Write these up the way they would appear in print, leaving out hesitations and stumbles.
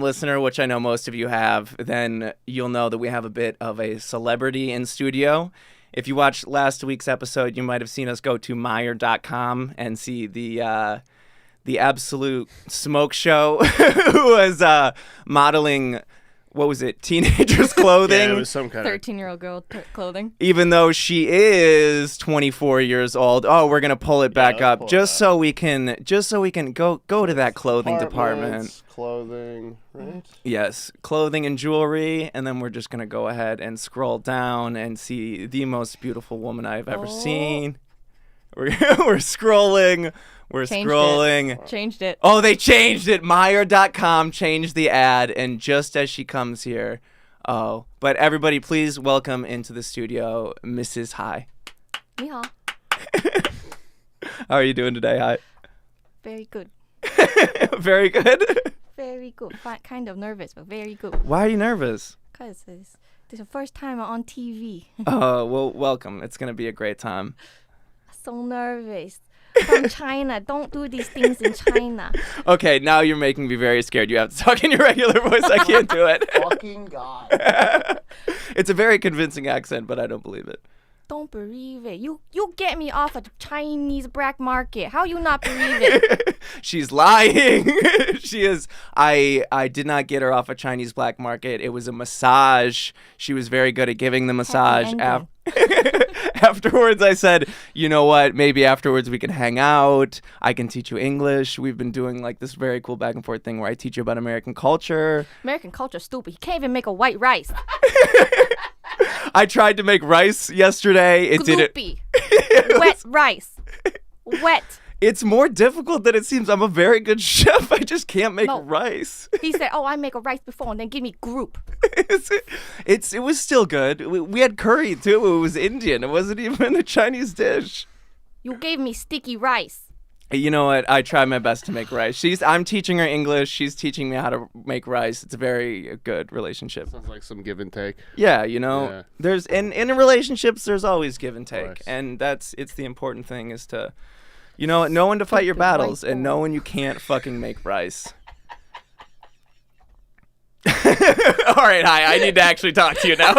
listener, which I know most of you have, then you'll know that we have a bit of a celebrity in studio. If you watched last week's episode, you might have seen us go to Meijer.com and see the absolute smoke show who was modeling, what was it, teenagers' clothing? Yeah, it was some kind 13-year-old girl clothing. Even though she is 24 years old. Oh, we're going to pull it back up just so we can go to that clothing department. Clothing, right? Yes, clothing and jewelry, and then we're just going to go ahead and scroll down and see the most beautiful woman I've ever seen. We're scrolling. Changed it. Oh, they changed it. Meijer.com changed the ad, and just as she comes here, but everybody, please welcome into the studio, Mrs. Hai. Ni hao. How are you doing today, Hai? Very good. Very good? Very good. Kind of nervous, but very good. Why are you nervous? Because this is the first time on TV. Oh, well, welcome. It's going to be a great time. So nervous. From China. Don't do these things in China. Okay, now you're making me very scared. You have to talk in your regular voice. I can't do it. Fucking God. It's a very convincing accent, but I don't believe it. Don't believe it. You get me off of the Chinese black market. How you not believe it? She's lying. She is. I did not get her off a Chinese black market. It was a massage. She was very good at giving the massage. Afterwards, I said, you know what? Maybe afterwards we can hang out. I can teach you English. We've been doing like this very cool back and forth thing where I teach you about American culture. American culture stupid. He can't even make a white rice. I tried to make rice yesterday. It didn't. Wet rice. Wet. It's more difficult than it seems. I'm a very good chef. I just can't make rice. He said, I make a rice before, and then give me group. It was still good. We had curry, too. It was Indian. It wasn't even a Chinese dish. You gave me sticky rice. You know what? I try my best to make rice. I'm teaching her English. She's teaching me how to make rice. It's a very good relationship. Sounds like some give and take. Yeah, there's in relationships there's always give and take, and it's the important thing is to, know when to fight your battles and know when you can't fucking make rice. All right, Hai. I need to actually talk to you now.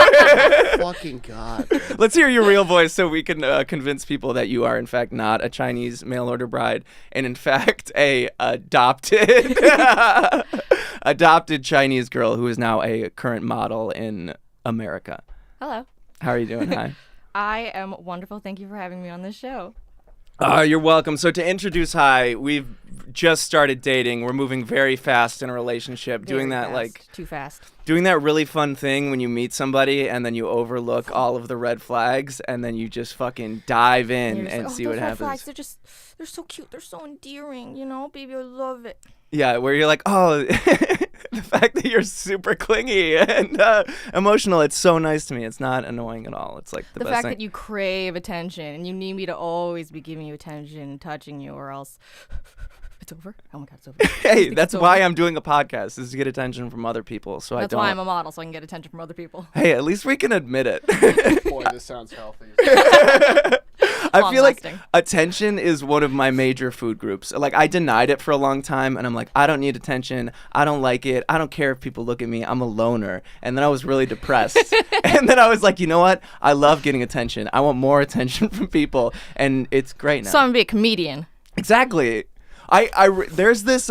Fucking God. Let's hear your real voice so we can convince people that you are, in fact, not a Chinese mail-order bride and, in fact, a adopted Chinese girl who is now a current model in America. Hello. How are you doing, Hai? I am wonderful. Thank you for having me on this show. You're welcome. So to introduce Hai, we've just started dating. We're moving very fast in a relationship. Too fast. Doing that really fun thing when you meet somebody and then you overlook all of the red flags and then you just fucking dive in and see what happens. Flags, they're so cute. They're so endearing. Baby, I love it. Yeah, where you're like, oh, the fact that you're super clingy and emotional, it's so nice to me. It's not annoying at all. It's like the best fact thing. That you crave attention and you need me to always be giving you attention, touching you, or else it's over. Oh my God, it's over. Hey, that's why I'm doing a podcast, is to get attention from other people. That's why I'm a model, so I can get attention from other people. Hey, at least we can admit it. Boy, this sounds healthy. I feel like attention is one of my major food groups. Like, I denied it for a long time, and I'm like, I don't need attention. I don't like it. I don't care if people look at me. I'm a loner. And then I was really depressed. And then I was like, you know what? I love getting attention. I want more attention from people, and it's great now. So I'm gonna be a comedian. Exactly. There's this,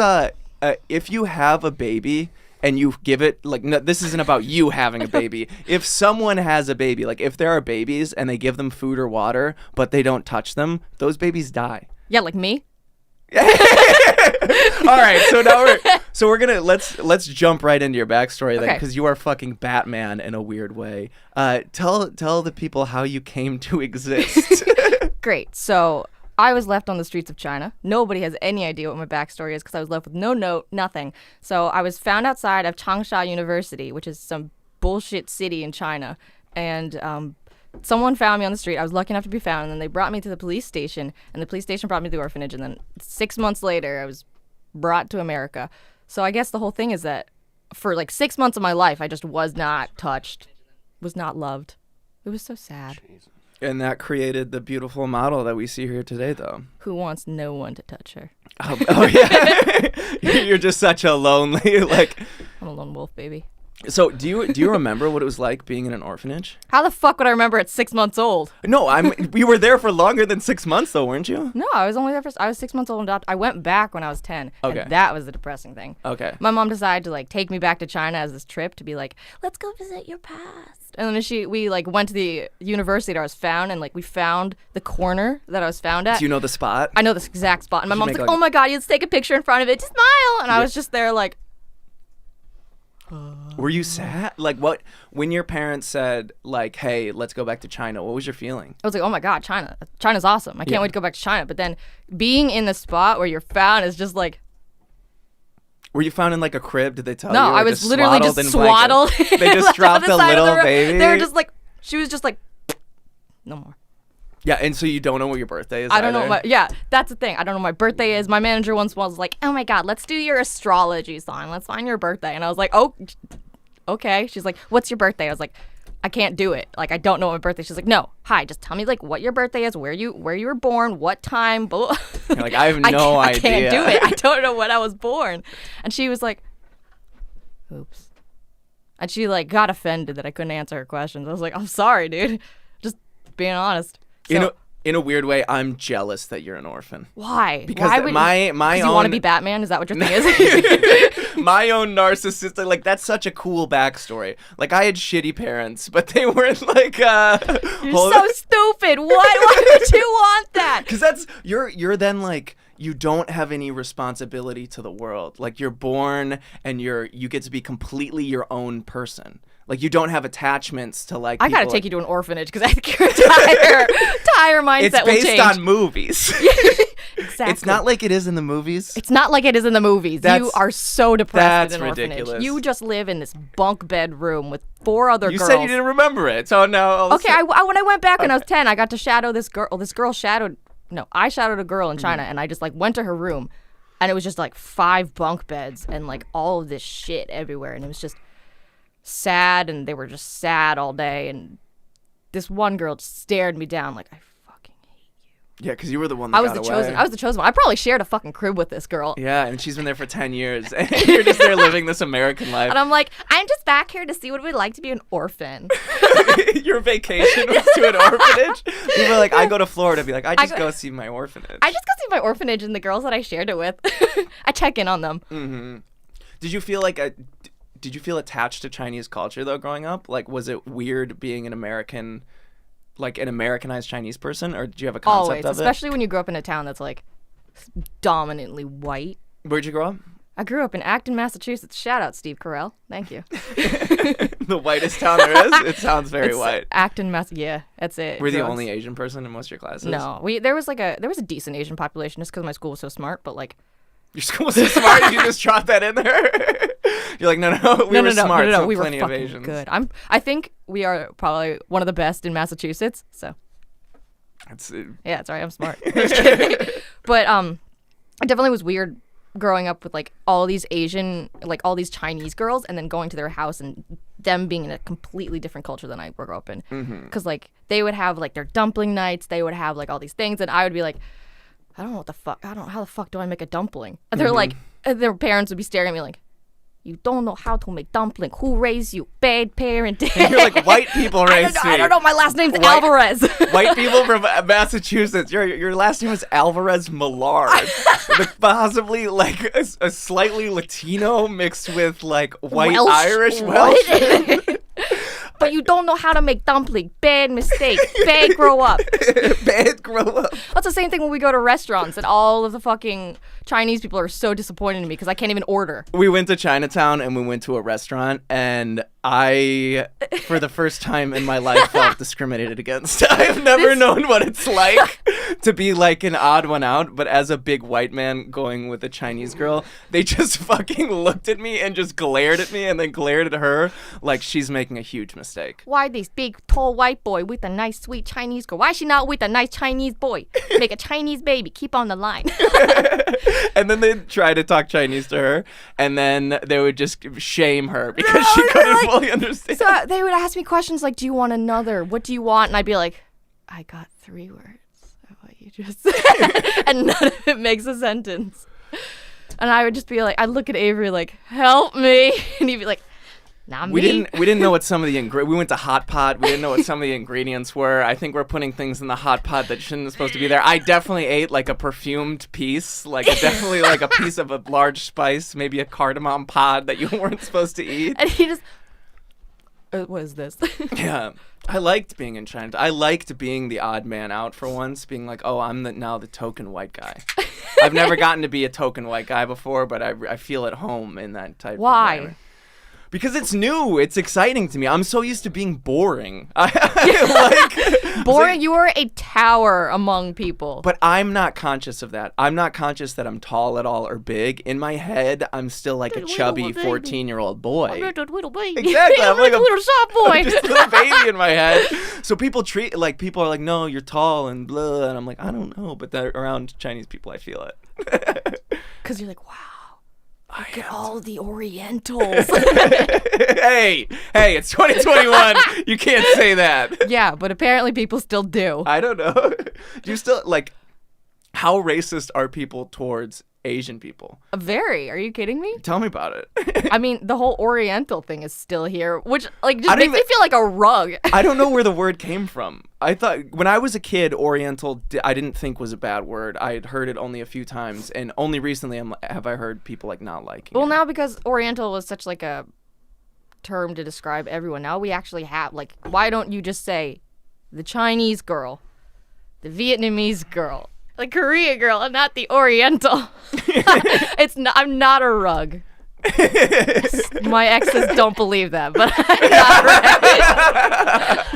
if you have a baby and you give it, like, no, this isn't about you having a baby. If someone has a baby, like if there are babies and they give them food or water, but they don't touch them, those babies die. Yeah, like me. All right, so we're gonna let's jump right into your backstory then, because you are fucking Batman in a weird way. Tell the people how you came to exist. Great. So I was left on the streets of China. Nobody has any idea what my backstory is because I was left with no note, nothing. So I was found outside of Changsha University, which is some bullshit city in China. And someone found me on the street. I was lucky enough to be found. And then they brought me to the police station. And the police station brought me to the orphanage. And then 6 months later, I was brought to America. So I guess the whole thing is that for like 6 months of my life, I just was not touched, was not loved. It was so sad. Jesus. And that created the beautiful model that we see here today, though. Who wants no one to touch her? Oh yeah. You're just such a lonely, like. I'm a lone wolf, baby. So do you remember what it was like being in an orphanage? How the fuck would I remember at 6 months old? No, we were there for longer than 6 months, though, weren't you? No, I was only there I was 6 months old and adopted. I went back when I was 10. Okay. And that was the depressing thing. Okay. My mom decided to like take me back to China as this trip to be like, let's go visit your past. And then we like went to the university that I was found, and like we found the corner that I was found at. Do you know the spot? I know this exact spot. And my Did you mom's make, like, like- oh my God, let's take a picture in front of it. Just smile. And I was just there like, Were you sad? Like what? When your parents said like, "Hey, let's go back to China," what was your feeling? I was like, oh my God, China's awesome. I can't wait to go back to China. But then being in the spot where you're found is just like, Were you found in like a crib? Did they tell you? no, or I was just literally swaddled just in blankets? swaddled. They just left on dropped the a side of the little room. baby. They were just like, she was just like, no more. Yeah, and so you don't know what your birthday is. I don't know either? yeah, that's the thing. I don't know what my birthday is. My manager once was like, oh my God, let's do your astrology sign. Let's find your birthday. And I was like, oh, okay. She's like, what's your birthday? I was like, I can't do it. Like, I don't know what my birthday is. She's like, no, hi, just tell me like what your birthday is, where you were born, what time. Blah. You're like, I have no I idea. can't do it. I don't know when I was born. And she was like, oops. And she like got offended that I couldn't answer her questions. I was like, I'm sorry, dude. Just being honest. So, In a weird way, I'm jealous that you're an orphan. why? Because why would my you own want to be Batman? Is that what your thing is? my own narcissistic, like that's such a cool backstory. Like I had shitty parents, but they weren't like You're so stupid. Why would you want that? Because that's you're then like you don't have any responsibility to the world. Like you're born and you get to be completely your own person. Like you don't have attachments to like. I gotta people. take you to an orphanage because I think your entire mindset It's will based change. on movies. Exactly. It's not like it is in the movies. It's not like it is in the movies. You are so depressed that's in an orphanage. ridiculous. You just live in this bunk bed room with 4 other You girls. said you didn't remember it, so no. Okay, when I went back when I was 10, I got to shadow this girl. This girl shadowed. No, I shadowed a girl in China, and I just like went to her room, and it was just like 5 bunk beds and like all of this shit everywhere, and it was just sad, and they were just sad all day, and this one girl just stared me down like, I fucking hate you. Yeah, because you were the one that I was got the away. chosen. I was the chosen one. I probably shared a fucking crib with this girl. Yeah, and she's been there for 10 years, and you're just there living this American life. And I'm like, I'm just back here to see what it would like to be an orphan. Your vacation was to an orphanage? People are like, I go to Florida, be like, I just go see my orphanage. I just go see my orphanage and the girls that I shared it with. I check in on them. Mm-hmm. Did you feel like did you feel attached to Chinese culture though growing up? Like, was it weird being an American, like an Americanized Chinese person, or did you have a concept Always, of it? especially when you grow up in a town that's like dominantly white. Where'd you grow up? I grew up in Acton, Massachusetts. Shout out Steve Carell. Thank you. The whitest town there is? It sounds very white. Acton, Mass. Yeah, that's it. Were you the Drugs. only Asian person in most of your classes? No, there was a decent Asian population just because my school was so smart, but like. Your school was so smart, you just drop that in there? You're like, no, we were smart, so we were plenty of fucking Asians. good. I think we are probably one of the best in Massachusetts. So It's, yeah, it's alright. I'm smart. Just kidding. But it definitely was weird growing up with like all these Asian, like all these Chinese girls, and then going to their house and them being in a completely different culture than I grew up in. Because like they would have like their dumpling nights, they would have like all these things, and I would be like, I don't know what the fuck. I don't know how the fuck do I make a dumpling? And they're like, their parents would be staring at me like, you don't know how to make dumpling. Who raised you? Bad parenting. and you're like, white people raised me. I don't know. My last name's Alvarez. White people from Massachusetts. Your last name is Alvarez Millard. Possibly like a slightly Latino mixed with like white Welsh? Irish Welsh. What? But you don't know how to make dumpling. Bad mistake. Bad grow up. Bad grow up. That's the same thing when we go to restaurants and all of the fucking Chinese people are so disappointed in me because I can't even order. We went to Chinatown and we went to a restaurant, and I, for the first time in my life, felt discriminated against. I've never known what it's like to be like an odd one out, but as a big white man going with a Chinese girl, they just fucking looked at me and just glared at me and then glared at her like she's making a huge mistake. Why this big, tall white boy with a nice, sweet Chinese girl? Why is she not with a nice Chinese boy? Make a Chinese baby. Keep on the line. And then they'd try to talk Chinese to her, and then they would just shame her because she couldn't fully understand. So they would ask me questions like, do you want another? What do you want? And I'd be like, I got 3 words of what you just said. And none of it makes a sentence. And I would just be like, I'd look at Avery like, help me. And he'd be like, not me. We didn't know what some of the we went to Hot Pot. We didn't know what some of the ingredients were. I think we're putting things in the Hot Pot that shouldn't be supposed to be there. I definitely ate like a perfumed piece, definitely like a piece of a large spice, maybe a cardamom pod that you weren't supposed to eat. And he just, what is this? Yeah. I liked being in China. I liked being the odd man out for once, being like, oh, I'm now the token white guy. I've never gotten to be a token white guy before, but I feel at home in that type of environment. Because it's new. It's exciting to me. I'm so used to being boring. Boring? You are a tower among people. But I'm not conscious of that. I'm not conscious that I'm tall at all or big. In my head, I'm still like a chubby 14-year-old boy. I'm not a little baby. Exactly. I'm like a little soft boy. just a little baby in my head. So people are like, no, you're tall and blah. And I'm like, I don't know. But around Chinese people, I feel it. Because you're like, wow. Look at all the Orientals. hey, it's 2021. You can't say that. Yeah, but apparently people still do. I don't know. Do you still, how racist are people towards Asian people? Very. Are you kidding me? Tell me about it. I mean, the whole Oriental thing is still here, which, just makes me feel like a rug. I don't know where the word came from. I thought, when I was a kid, Oriental, I didn't think was a bad word. I had heard it only a few times, and only recently have I heard people, not liking it. Well, now because Oriental was such, a term to describe everyone, now we actually have, why don't you just say the Chinese girl, the Vietnamese girl, the Korean girl, and not the Oriental? I'm not a rug. My exes don't believe that, but I'm not right.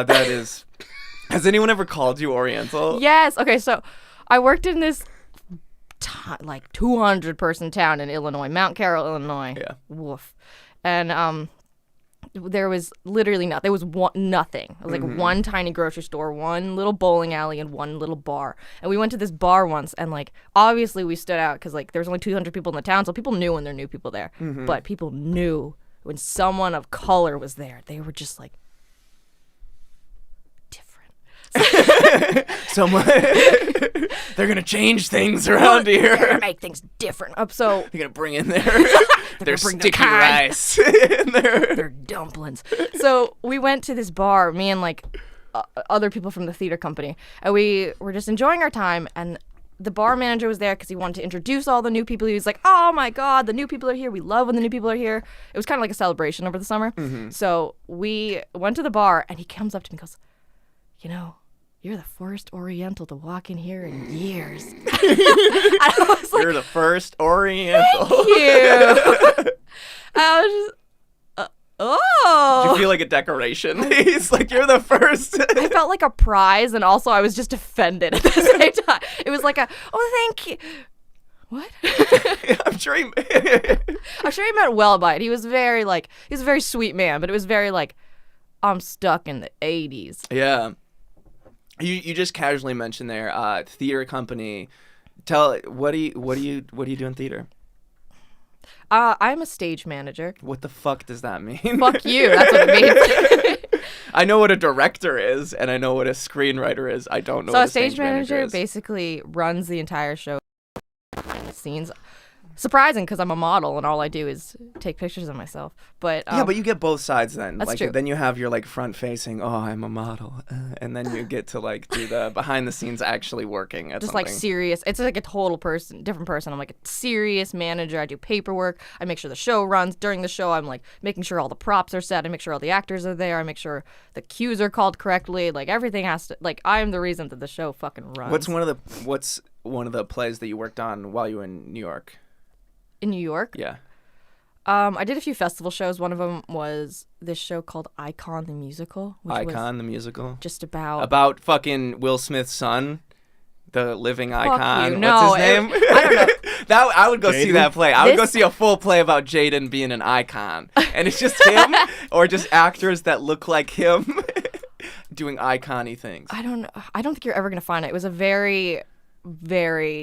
That is. Has anyone ever called you Oriental? Yes. Okay, so I worked in this 200-person town in Illinois, Mount Carroll, Illinois. Yeah. Woof. And there was literally nothing. There was nothing. It was one tiny grocery store, one little bowling alley, and one little bar. And we went to this bar once, and obviously we stood out because there was only 200 people in the town, so people knew when there were new people there. Mm-hmm. But people knew when someone of color was there. They were just different. Someone they're gonna change things around here. They're gonna make things different. So they're gonna bring in their sticky rice in their dumplings. So we went to this bar, me and other people from the theater company, and we were just enjoying our time. And the bar manager was there because he wanted to introduce all the new people. He was like, "Oh my God, the new people are here. We love when the new people are here." It was kind of like a celebration over the summer. Mm-hmm. So we went to the bar, and he comes up to me and goes, "You're the first Oriental to walk in here in years." I was like, "You're the first Oriental." Thank you. I was just, oh. Did you feel like a decoration? He's like, "You're the first." I felt like a prize, and also I was just offended at the same time. It was like thank you. What? I'm sure he meant well by it. He was very he was a very sweet man, but it was very I'm stuck in the 80s. Yeah. You just casually mentioned there theater company. What do you do in theater? I'm a stage manager. What the fuck does that mean? Fuck you. That's what it means. I know what a director is, and I know what a screenwriter is. I don't know what a stage manager is. Basically runs the entire show behind the scenes. Surprising because I'm a model and all I do is take pictures of myself. But yeah, but you get both sides then. That's true. Then you have your front facing, oh, I'm a model, and then you get to do the behind the scenes actually working at just something. Serious. It's a total different person. I'm a serious manager. I do paperwork. I make sure the show runs. During the show, I'm making sure all the props are set. I make sure all the actors are there. I make sure the cues are called correctly. Everything has to. I am the reason that the show fucking runs. What's one of the plays that you worked on while you were in New York? In New York? Yeah. I did a few festival shows. One of them was this show called Icon the Musical. Icon the Musical? Just about... About fucking Will Smith's son? The living icon. You. No, what's his name? I don't know. I would go Jaden? see that play. I would go see a full play about Jaden being an icon. And it's just him or just actors that look like him doing icon-y things. I don't know. I don't think you're ever going to find it. It was a very...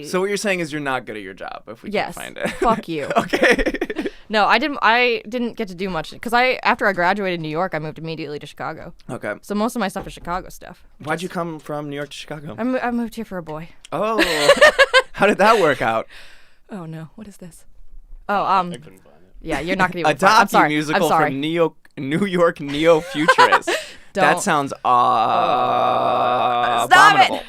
So what you're saying is you're not good at your job if we can't find it. Fuck you. Okay. No, I didn't get to do much because after I graduated in New York, I moved immediately to Chicago. Okay. So most of my stuff is Chicago stuff. Why'd you come from New York to Chicago? I moved here for a boy. Oh, how did that work out? Oh no, what is this? Oh, I couldn't find it. yeah, you're not gonna be A able to find it. I'm sorry. musical I'm sorry. from New York neo-futurists. That sounds Stop abominable.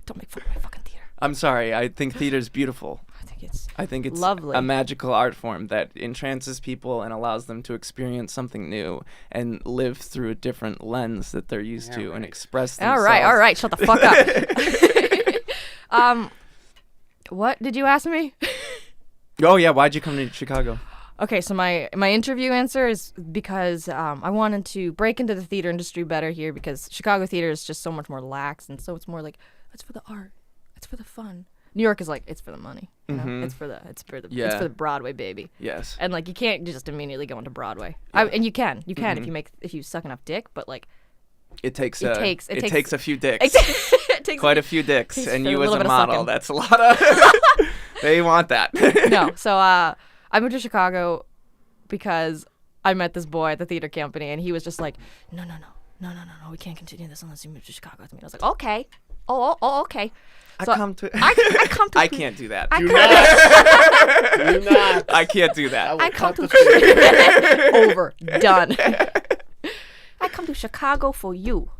Don't make fun of my fucking theater. I'm sorry. I think theater's beautiful. I think it's lovely. A magical art form that entrances people and allows them to experience something new and live through a different lens that they're used to and express themselves. All right, shut the fuck up. What did you ask me? Oh yeah, why'd you come to Chicago? Okay, so my interview answer is because I wanted to break into the theater industry better here because Chicago theater is just so much more lax and so it's more like it's for the art, it's for the fun. New York is like it's for the money, you know? It's for the Broadway baby. Yes. And like you can't just immediately go into Broadway. And you can if you suck enough dick, but like it takes it a few dicks. it takes quite a few dicks, takes and a you as little a bit of model, sucking. that's a lot of. They want that. No, so I moved to Chicago because I met this boy at the theater company, and he was just like, no, we can't continue this unless you move to Chicago with me. And I was like, okay, okay. So I come to. I come to. I can't do that. Do not. I can't do that. I come to. Over. Done. I come to Chicago for you.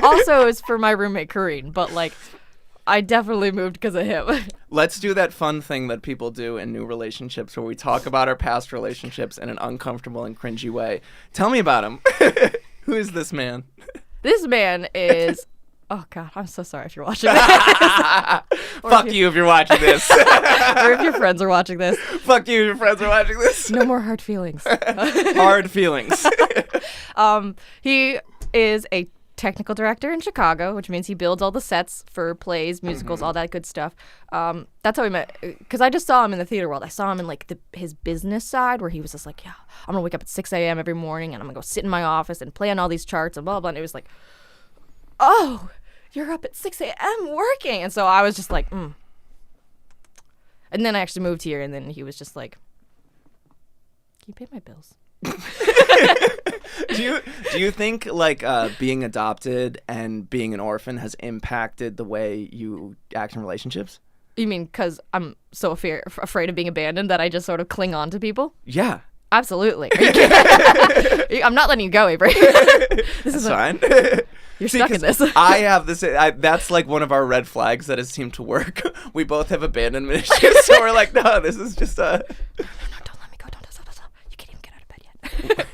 Also, it's for my roommate Kareen, but like, I definitely moved because of him. Let's do that fun thing that people do in new relationships where we talk about our past relationships in an uncomfortable and cringy way. Tell me about him. Who is this man? This man is. Oh God, I'm so sorry if you're watching this. Fuck you if you're watching this. Or if your friends are watching this. Fuck you if your friends are watching this. No more hard feelings. Hard feelings. He is a technical director in Chicago, which means he builds all the sets for plays, musicals, all that good stuff. That's how we met. Because I just saw him in the theater world. I saw him in like his business side where he was just like, yeah, I'm going to wake up at 6 a.m. every morning and I'm going to go sit in my office and play on all these charts and blah, blah. And it was like, oh, you're up at 6 a.m. working. And so I was just like, And then I actually moved here, and then he was just like, can you pay my bills? Do you think like being adopted and being an orphan has impacted the way you act in relationships? You mean because I'm so afraid of being abandoned that I just sort of cling on to people? Yeah. Absolutely. Are you kidding? I'm not letting you go, Avery. That's fine. You're stuck in this. I have this. That's like one of our red flags that has seemed to work. We both have abandonment issues, so we're like, no, this is just a. No, don't let me go. Don't stop. You can't even get out of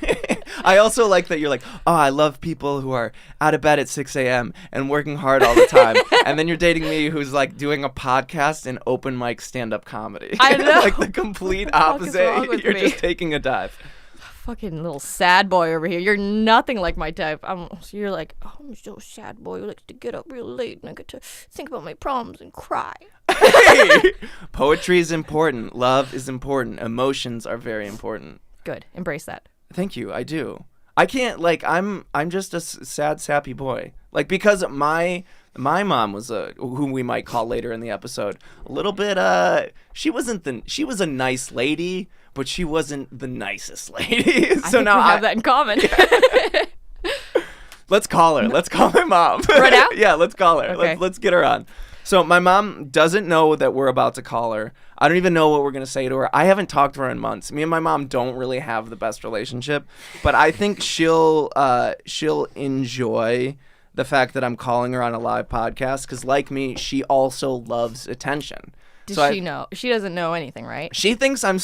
bed yet. I also like that you're like, oh, I love people who are out of bed at 6 a.m. and working hard all the time. And then you're dating me who's like doing a podcast and open mic stand-up comedy. I know. Like the complete What the fuck is wrong opposite. with You're me? just taking a dive. Fucking little sad boy over here. You're nothing like my type. You're like, oh, I'm so sad boy who likes to get up real late and I get to think about my problems and cry. Hey! Poetry is important. Love is important. Emotions are very important. Good. Embrace that. Thank you. I do. I can't like I'm just a sad sappy boy. Like because my mom was whom we might call later in the episode a little bit she was a nice lady, but she wasn't the nicest lady. So I think now we have that in common. Let's call her. Let's call my mom. Right now? Yeah, let's call her. Okay. Let's get her on. So my mom doesn't know that we're about to call her. I don't even know what we're going to say to her. I haven't talked to her in months. Me and my mom don't really have the best relationship, but I think she'll enjoy the fact that I'm calling her on a live podcast because like me, she also loves attention. Does she know? She doesn't know anything, right? She thinks I'm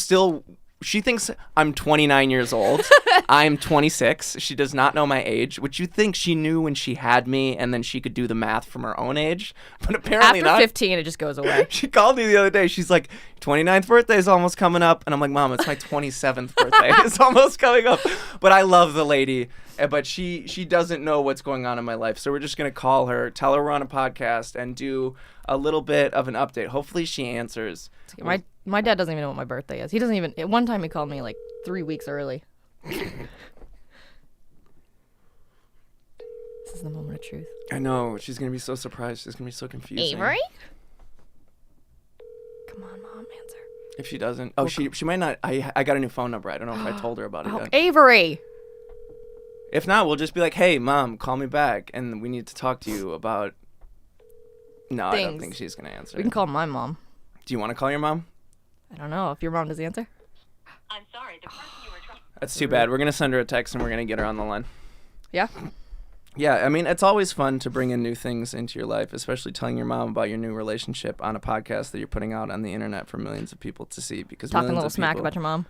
29 years old. I'm 26. She does not know my age, which you think she knew when she had me, and then she could do the math from her own age. But apparently After not. 15, it just goes away. She called me the other day. She's like, 29th birthday is almost coming up. And I'm like, Mom, it's my 27th birthday. It's almost coming up. But I love the lady. But she doesn't know what's going on in my life. So we're just going to call her, tell her we're on a podcast, and do a little bit of an update. Hopefully she answers. My dad doesn't even know what my birthday is. He doesn't even. At one time, he called me like 3 weeks early. This is the moment of truth. I know. She's going to be so surprised. She's going to be so confused. Avery? Come on, Mom, answer. If she doesn't, she might not. I got a new phone number. I don't know if I told her about it yet. Avery. If not, we'll just be like, hey, Mom, call me back, and we need to talk to you about. No, I don't Things. think she's gonna answer. We can call my mom. Do you want to call your mom? I don't know if your mom does answer. I'm sorry, the person you were trying. That's too bad. We're gonna send her a text and we're gonna get her on the line. Yeah. Yeah, I mean, it's always fun to bring in new things into your life, especially telling your mom about your new relationship on a podcast that you're putting out on the internet for millions of people to see. Because Talking a millions little of smack people- about your mom.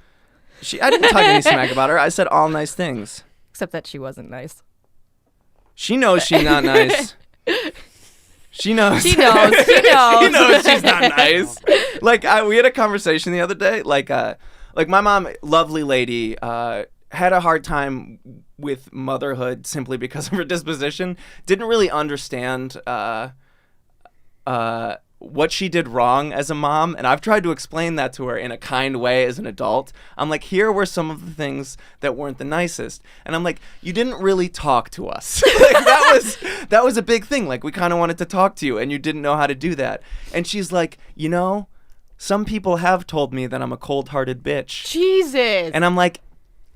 I didn't talk any smack about her. I said all nice things. Except that she wasn't nice. She knows she's not nice. She knows. She knows. She She knows. knows she's not nice. Like we had a conversation the other day. Like my mom, lovely lady, had a hard time with motherhood simply because of her disposition. Didn't really understand what she did wrong as a mom, and I've tried to explain that to her in a kind way as an adult. I'm like, here were some of the things that weren't the nicest, and I'm like, you didn't really talk to us. Like, that was a big thing. Like, we kind of wanted to talk to you, and you didn't know how to do that. And she's like, some people have told me that I'm a cold-hearted bitch. Jesus. And I'm like,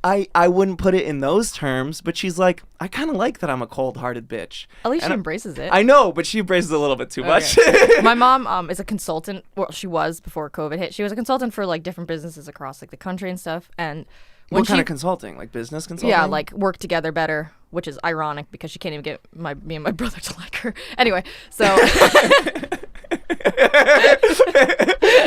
I wouldn't put it in those terms, but she's like, I kind of like that I'm a cold-hearted bitch. At least And she embraces it. I know, but she embraces it a little bit too much. My mom is a consultant. Well, she was before COVID hit. She was a consultant for like different businesses across like the country and stuff. And when What kind of consulting? Like business consulting? yeah, like work together better, which is ironic because she can't even get me and my brother to like her. Anyway, so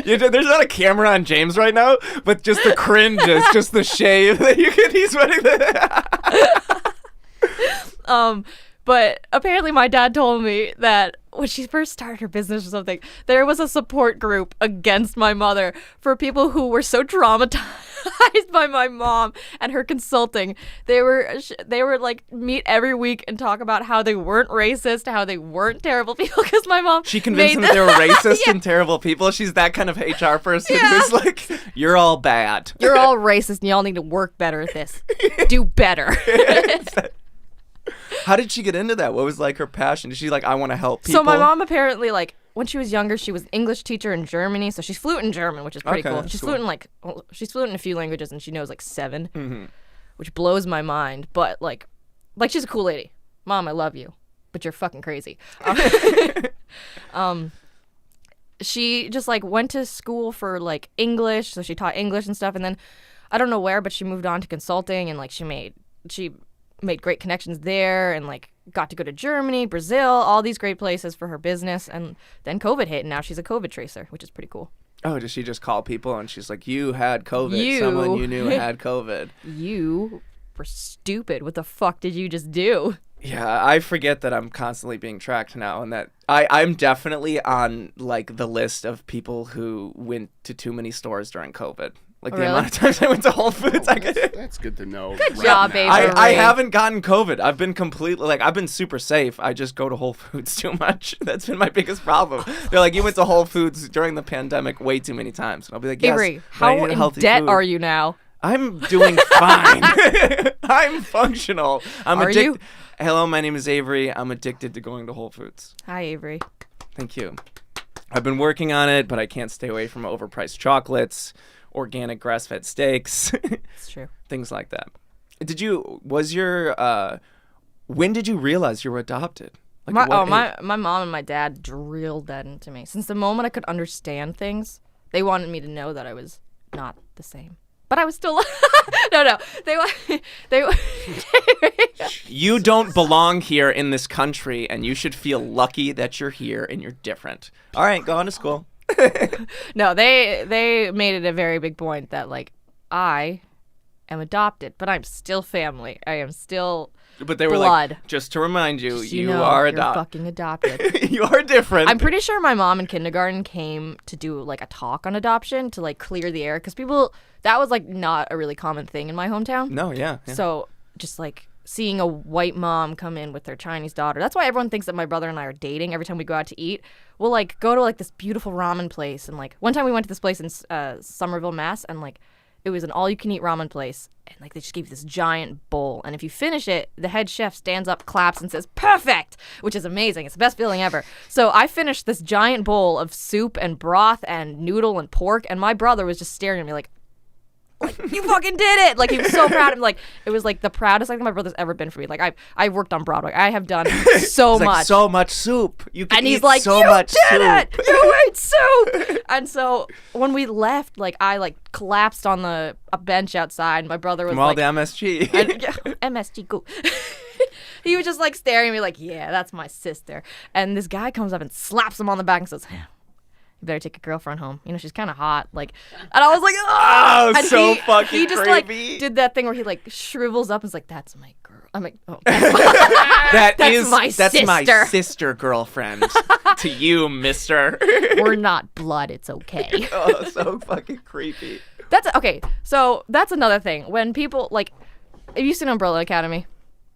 There's not a camera on James right now, but just the cringe is just the shave that he's wearing. but apparently my dad told me that when she first started her business or something, there was a support group against my mother for people who were so traumatized by my mom and her consulting. They were like meet every week and talk about how they weren't racist, how they weren't terrible people because my mom She convinced made them that they were racist Yeah. and terrible people. She's that kind of HR person who's like, you're all bad. You're all racist and y'all need to work better at this. Do better. How did she get into that? What was like her passion? Is she like, I want to help people? So my mom apparently, like, when she was younger, she was an English teacher in Germany, so she's fluent in German, which is pretty Okay, cool. that's She's cool. she's fluent in a few languages, and she knows like 7, Mm-hmm. which blows my mind. But like she's a cool lady. Mom, I love you, but you're fucking crazy. She just like went to school for like English, so she taught English and stuff, and then I don't know where, but she moved on to consulting, and like she made great connections there and like got to go to Germany, Brazil, all these great places for her business. And then COVID hit and now she's a COVID tracer, which is pretty cool. Oh, does she just call people and she's like, you had COVID. You. Someone you knew had COVID. You were stupid. What the fuck did you just do? Yeah, I forget that I'm constantly being tracked now and that I'm definitely on like the list of people who went to too many stores during COVID. Like the Really? amount of times I went to Whole Foods. That's good to know. Good job, Avery. I haven't gotten COVID. I've been completely, like, I've been super safe. I just go to Whole Foods too much. That's been my biggest problem. They're like, you went to Whole Foods during the pandemic way too many times. And I'll be like, yes, Avery, but I how need in healthy debt food. are you now? I'm doing fine. I'm functional. I'm Are addicted. you? Hello, my name is Avery. I'm addicted to going to Whole Foods. Hi, Avery. Thank you. I've been working on it, but I can't stay away from overpriced chocolates, organic grass-fed steaks, It's true. things like that. When did you realize you were adopted? Like, My what age? mom and my dad drilled that into me. Since the moment I could understand things, they wanted me to know that I was not the same. But I was still no. They You don't belong here in this country, and you should feel lucky that you're here and you're different. All right, go on to school. No, they made it a very big point that like I am adopted, but I'm still family. I am still But they were blood. like, just to remind you, Just, you know, are you're adopted. fucking adopted. You are different. I'm pretty sure my mom in kindergarten came to do like a talk on adoption to like clear the air because that was like not a really common thing in my hometown. No, yeah. So just like seeing a white mom come in with their Chinese daughter. That's why everyone thinks that my brother and I are dating every time we go out to eat. We'll like go to like this beautiful ramen place. And like one time we went to this place in Somerville, Mass. And like It was an all-you-can-eat ramen place, and like they just gave you this giant bowl. And if you finish it, the head chef stands up, claps, and says, "Perfect," which is amazing. It's the best feeling ever. So I finished this giant bowl of soup and broth and noodle and pork, and my brother was just staring at me like, you fucking did it! Like, he was so proud of me. Like, it was like the proudest thing my brother's ever been for me. Like, I worked on Broadway. I have done so It's much. like, so much soup. You can And eat he's like, so you much did soup. it! You ate soup! And so when we left, like, I like collapsed on a bench outside, and my brother was From all like, the MSG. MSG, go. He was just like staring at me like, yeah, that's my sister. And this guy comes up and slaps him on the back and says, you better take your girlfriend home. You know, she's kind of hot. Like, and I was like, oh, Oh, and so fucking he just creepy. like did that thing where he like shrivels up and is like, that's my girl. I'm like, oh, that's my that's sister. my sister girlfriend. To you, mister. We're not blood. It's okay. Oh, so fucking creepy. That's okay. So that's another thing. When people like, have you seen Umbrella Academy?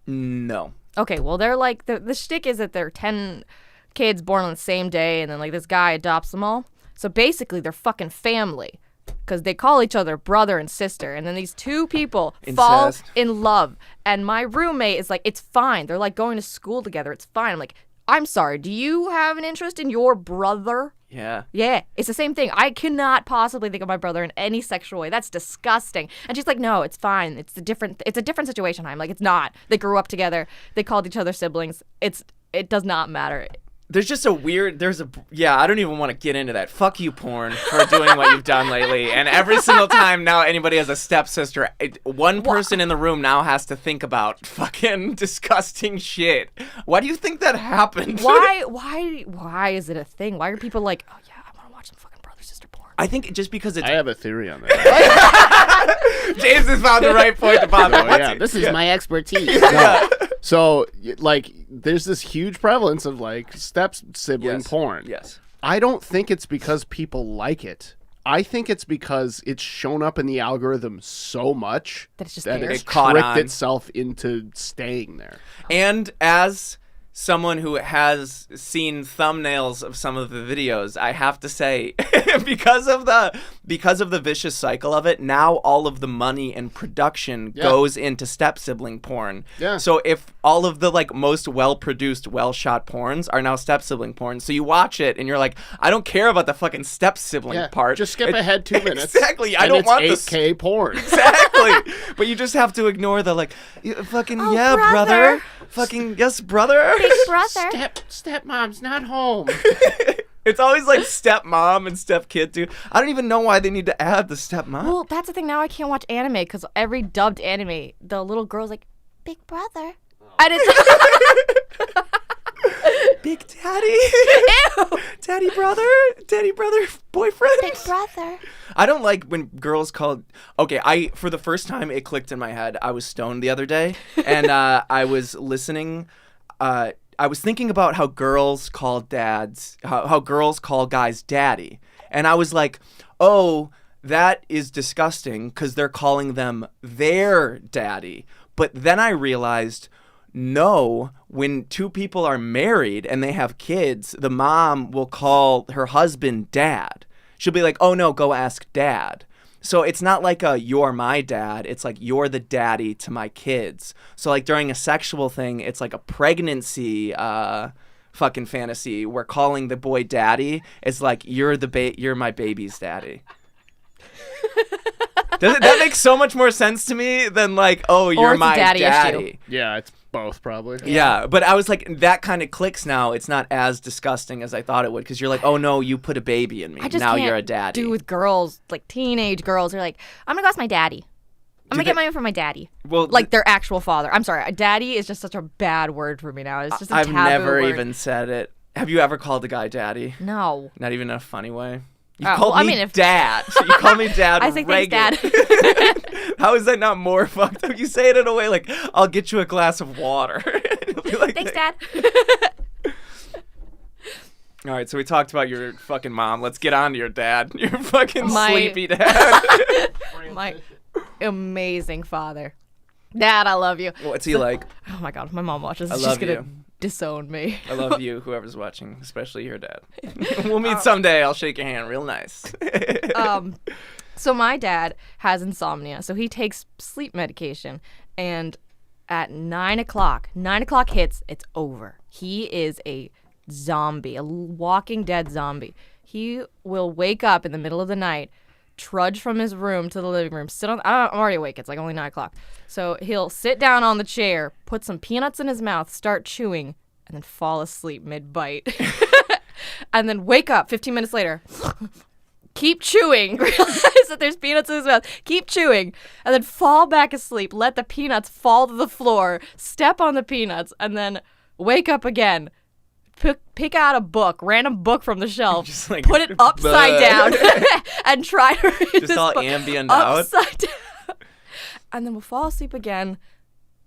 No. Okay, well, they're like the shtick is that they're 10 kids born on the same day, and then like this guy adopts them all. So basically, they're fucking family because they call each other brother and sister. And then these two people fall Incest. in love. And my roommate is like, it's fine. They're like going to school together. It's fine. I'm like, I'm sorry. Do you have an interest in your brother? Yeah. Yeah, it's the same thing. I cannot possibly think of my brother in any sexual way. That's disgusting. And she's like, no, it's fine. It's a different situation. I'm like, it's not. They grew up together. They called each other siblings. It does not matter. There's just a weird, I don't even want to get into that. Fuck you, porn, for doing what you've done lately. And every single time now anybody has a stepsister, one person in the room now has to think about fucking disgusting shit. Why do you think that happened? Why is it a thing? Why are people like, oh yeah, I want to watch some fucking brother-sister porn? I think just because it's... I have a theory on that. James has found the right point to pop So, in. yeah, this is my expertise. No. So, like, there's this huge prevalence of, like, step-sibling porn. Yes. I don't think it's because people like it. I think it's because it's shown up in the algorithm so much That it's just that there. it's It caught tricked on. itself into staying there. And as someone who has seen thumbnails of some of the videos, I have to say, because of the vicious cycle of it, now all of the money and production goes into step-sibling porn. Yeah. So if all of the like most well-produced, well-shot porns are now step-sibling porn, so you watch it and you're like, I don't care about the fucking step-sibling part. Just skip ahead 2 minutes. Exactly. I and don't it's want this 8K porn. Exactly. But you just have to ignore the like, fucking yeah, brother. Fucking yes, brother. Big brother. Stepmom's not home. It's always like stepmom and stepkid too. I don't even know why they need to add the stepmom. Well, that's the thing. Now I can't watch anime because every dubbed anime, the little girl's like, big brother. And it's Big daddy. ew. Daddy brother boyfriend. Big brother. I don't like when girls call. Okay, for the first time it clicked in my head. I was stoned the other day, and I was listening. I was thinking about how girls call dads, how girls call guys daddy, and I was like, oh, that is disgusting because they're calling them their daddy. But then I realized, no, when two people are married and they have kids, the mom will call her husband dad. She'll be like, oh no, go ask dad. So it's not like a you're my dad. It's like you're the daddy to my kids. So like during a sexual thing, it's like a pregnancy fucking fantasy where calling the boy daddy is like you're my baby's daddy. That makes so much more sense to me than like, oh, you're it's a my daddy daddy. issue. Yeah, it's both probably. Yeah, but I was like, that kind of clicks now. It's not as disgusting as I thought it would because you're like, oh no, you put a baby in me. I just Now can't you're a daddy. do with girls, like teenage girls. They're like, I'm gonna go ask my daddy. I'm gonna get money from my daddy. Well, like their actual father. I'm sorry, daddy is just such a bad word for me now. It's just a I've taboo never word. even said it. Have you ever called a guy daddy? No. Not even in a funny way. You Oh, called well, I me mean, if- dad. You call me dad. I say thanks, regular. How is that not more fucked up? You say it in a way like, I'll get you a glass of water. It'll be like Thanks, that. dad. All right, so we talked about your fucking mom. Let's get on to your dad. Your fucking My- sleepy dad. My amazing father. Dad, I love you. What's he like? Oh my god, if my mom watches, I she's love gonna you. disown me. I love you, whoever's watching, especially your dad. We'll meet someday. I'll shake your hand real nice. So my dad has insomnia, so he takes sleep medication, and at 9 o'clock hits, it's over. He is a zombie, a walking dead zombie. He will wake up in the middle of the night, trudge from his room to the living room, sit on, I'm already awake, it's like only 9 o'clock. So he'll sit down on the chair, put some peanuts in his mouth, start chewing, and then fall asleep mid-bite. And then wake up 15 minutes later, keep chewing, realize that there's peanuts in his mouth, keep chewing, and then fall back asleep, let the peanuts fall to the floor, step on the peanuts, and then wake up again. Pick out a book, random book from the shelf, Just like, put it upside down, and try to read Just this all book ambient out. upside down. And then we'll fall asleep again,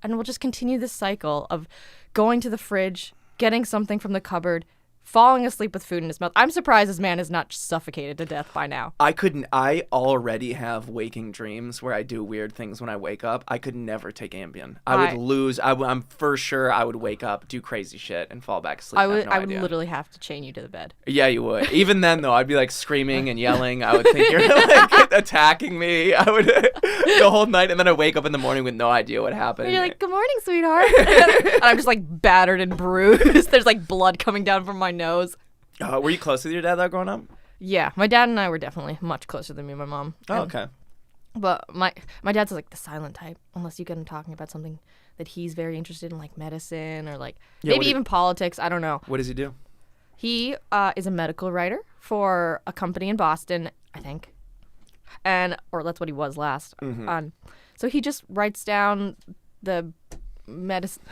and we'll just continue this cycle of going to the fridge, getting something from the cupboard, falling asleep with food in his mouth. I'm surprised this man is not suffocated to death by now. I already have waking dreams where I do weird things when I wake up. I could never take Ambien. I would lose. I'm for sure I would wake up, do crazy shit, and fall back asleep. I would have no idea. literally have to chain you to the bed. Yeah, you would. Even then, though, I'd be like screaming and yelling. I would think you're like attacking me. I would the whole night, and then I wake up in the morning with no idea what happened. And you're like, "Good morning, sweetheart." And I'm just like battered and bruised. There's like blood coming down from my nose. Were you close with your dad though growing up? Yeah, my dad and I were definitely much closer than me and my mom. Oh, okay. But my dad's like the silent type, unless you get him talking about something that he's very interested in, like medicine or like maybe even politics. I don't know. What does he do? He is a medical writer for a company in Boston, I think, or that's what he was last. So he just writes down the medicine.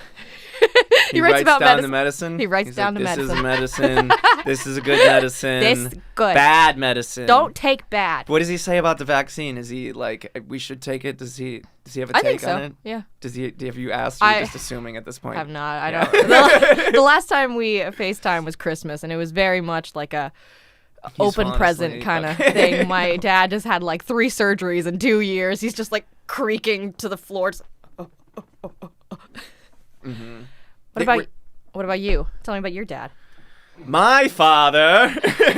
He writes down the medicine. He writes down the medicine. This is medicine. This is a good medicine. This good. Bad medicine. Don't take bad. What does he say about the vaccine? Is he like we should take it? Does he have a I take think so. on it? Yeah. Have you asked? Or you're just assuming at this point. Have not. I don't. The last time we FaceTime was Christmas, and it was very much like a open present kind of thing. My dad just had like 3 surgeries in 2 years. He's just like creaking to the floor. Just, Mm-hmm. What about you? Tell me about your dad. My father,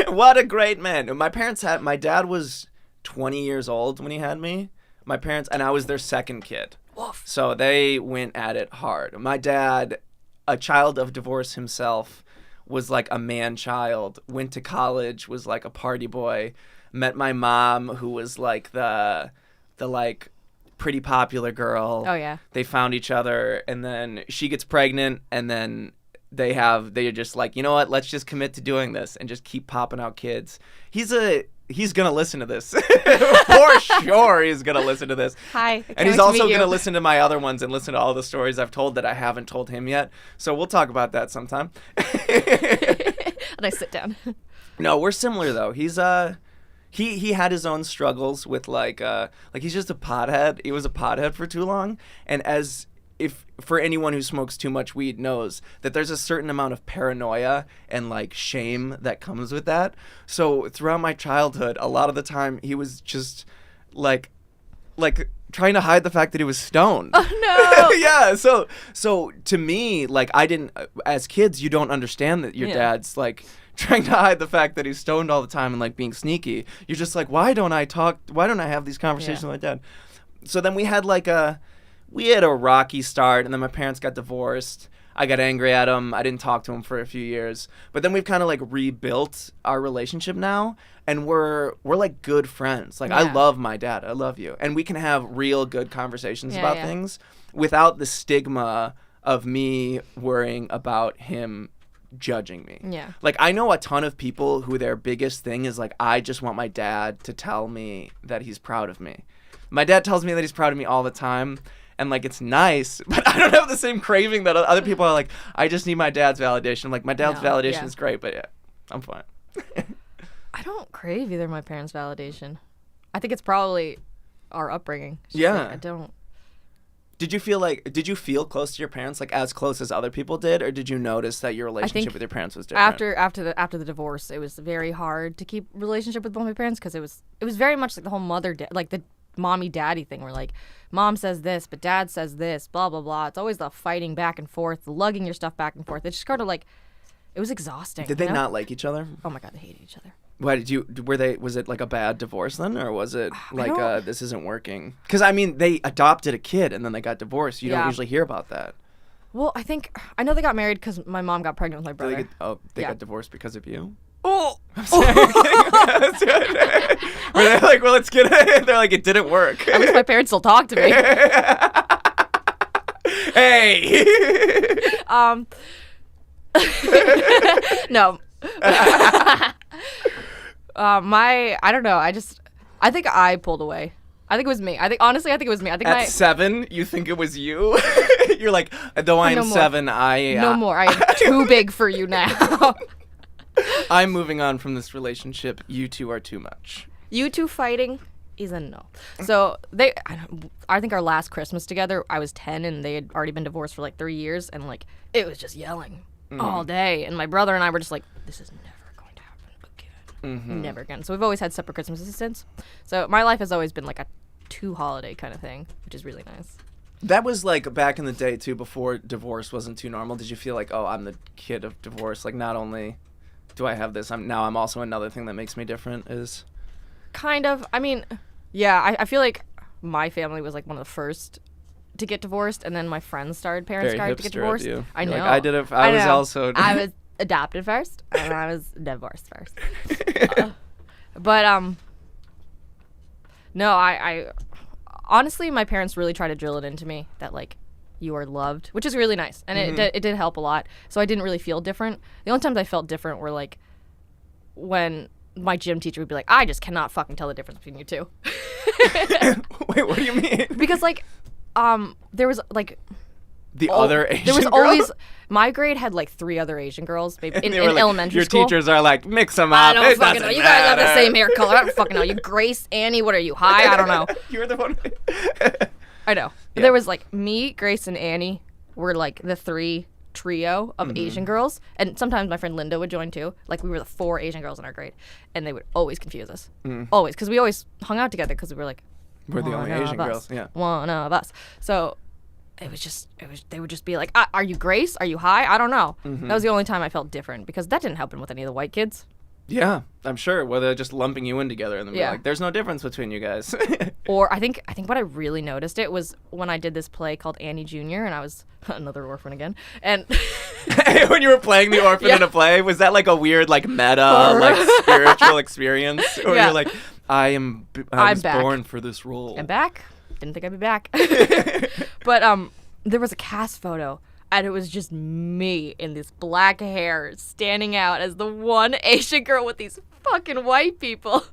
what a great man. My dad was 20 years old when he had me. My parents, and I was their second kid. Woof. So they went at it hard. My dad, a child of divorce himself, was like a man child, went to college, was like a party boy, met my mom who was like the like pretty popular girl. Oh yeah. They found each other, and then she gets pregnant, and then they're just like, you know what, let's just commit to doing this and just keep popping out kids. He's gonna listen to this. For sure he's gonna listen to this. Hi. And he's also gonna listen to my other ones and listen to all the stories I've told that I haven't told him yet. So we'll talk about that sometime. And I sit down. No, we're similar though. He's he had his own struggles with like he's just a pothead. He was a pothead for too long, and if for anyone who smokes too much weed knows that there's a certain amount of paranoia and like shame that comes with that. So throughout my childhood, a lot of the time he was just like trying to hide the fact that he was stoned. Oh no. Yeah. So to me, like I didn't, as kids, you don't understand that your dad's like trying to hide the fact that he's stoned all the time and like being sneaky. You're just like, why don't I have these conversations with my dad? So then we had a rocky start, and then my parents got divorced. I got angry at him. I didn't talk to him for a few years. But then we've kind of like rebuilt our relationship now, and we're like good friends. Like I love my dad. I love you. And we can have real good conversations about things without the stigma of me worrying about him judging me. Yeah. Like I know a ton of people who their biggest thing is like, I just want my dad to tell me that he's proud of me. My dad tells me that he's proud of me all the time. And, like, it's nice, but I don't have the same craving that other people are like, I just need my dad's validation. I'm like, my dad's validation is great, but yeah, I'm fine. I don't crave either my parents' validation. I think it's probably our upbringing. Yeah. I don't. Did you feel close to your parents, like, as close as other people did, or did you notice that your relationship with your parents was different? After the divorce, it was very hard to keep relationship with both my parents because it was very much like the whole like the mommy daddy thing where like mom says this but dad says this, blah blah blah. It's always the fighting back and forth, the lugging your stuff back and forth. It's just kind of like, it was exhausting. Did they not like each other? Oh my god, they hated each other. Why did you? Was it like a bad divorce then, or was it like don't- this isn't working? Because I mean, they adopted a kid and then they got divorced. You don't Yeah. usually hear about that. Well, I know they got married because my mom got pregnant with my brother. They Yeah. got divorced because of you. Oh, Were they like, well, let's get it? They're like, it didn't work. at least my parents still talk to me. Hey. No. I don't know. I think I pulled away. I think it was me. Honestly, I think it was me. I think At 7, you think it was you? You're like, though I am no more. 7, I no more. I am too big for you now. I'm moving on from this relationship. You two are too much. You two fighting is a no. So I think our last Christmas together, I was 10 and they had already been divorced for like 3 years, and like it was just yelling all day. And my brother and I were just like, this is never going to happen again. Never again. So we've always had separate Christmases since. So my life has always been like a 2 holiday kind of thing, which is really nice. That was like back in the day too, before divorce wasn't too normal. Did you feel like, oh, I'm the kid of divorce? Like, not only do I have this, I'm also another thing that makes me different is... Kind of. I mean, yeah, I feel like my family was like one of the first to get divorced, and then my friends' parents Very started to get hipster of divorced. you. I You're know. like, I did it. I was know. also... I was adopted first, and I was divorced first. But no, I honestly, my parents really tried to drill it into me that like you are loved, which is really nice, and it did help a lot. So I didn't really feel different. The only times I felt different were like when my gym teacher would be like, I just cannot fucking tell the difference between you two. Wait, what do you mean? Because like there was like The other Asian there was girl? always my grade had like 3 other Asian girls maybe And in they were like, elementary your school. teachers are like, mix them up. I don't It fucking know. doesn't You guys have the matter." same hair color. I don't fucking know. You Grace, Annie, what are you? High? I don't know. You're the one. I know. Yeah. There was like me, Grace, and Annie were like the 3 trio of Asian girls, and sometimes my friend Linda would join too. Like we were the 4 Asian girls in our grade, and they would always confuse us. Always, because we always hung out together because we were like, We're the only one Asian of girls. us. Yeah. One of us. So they would just be like, are you Grace? Are you high? I don't know. That was the only time I felt different, because that didn't happen with any of the white kids. Yeah, I'm sure. Well, they're just lumping you in together and then be Yeah. like, there's no difference between you guys. Or I think what I really noticed it was when I did this play called Annie Jr. and I was another orphan again. And When you were playing the orphan in a play, was that like a weird, like meta, like spiritual experience? Or Yeah. you're like, I was back. born for this role. I'm back. Didn't think I'd be back. But there was a cast photo, and it was just me in this black hair standing out as the one Asian girl with these fucking white people.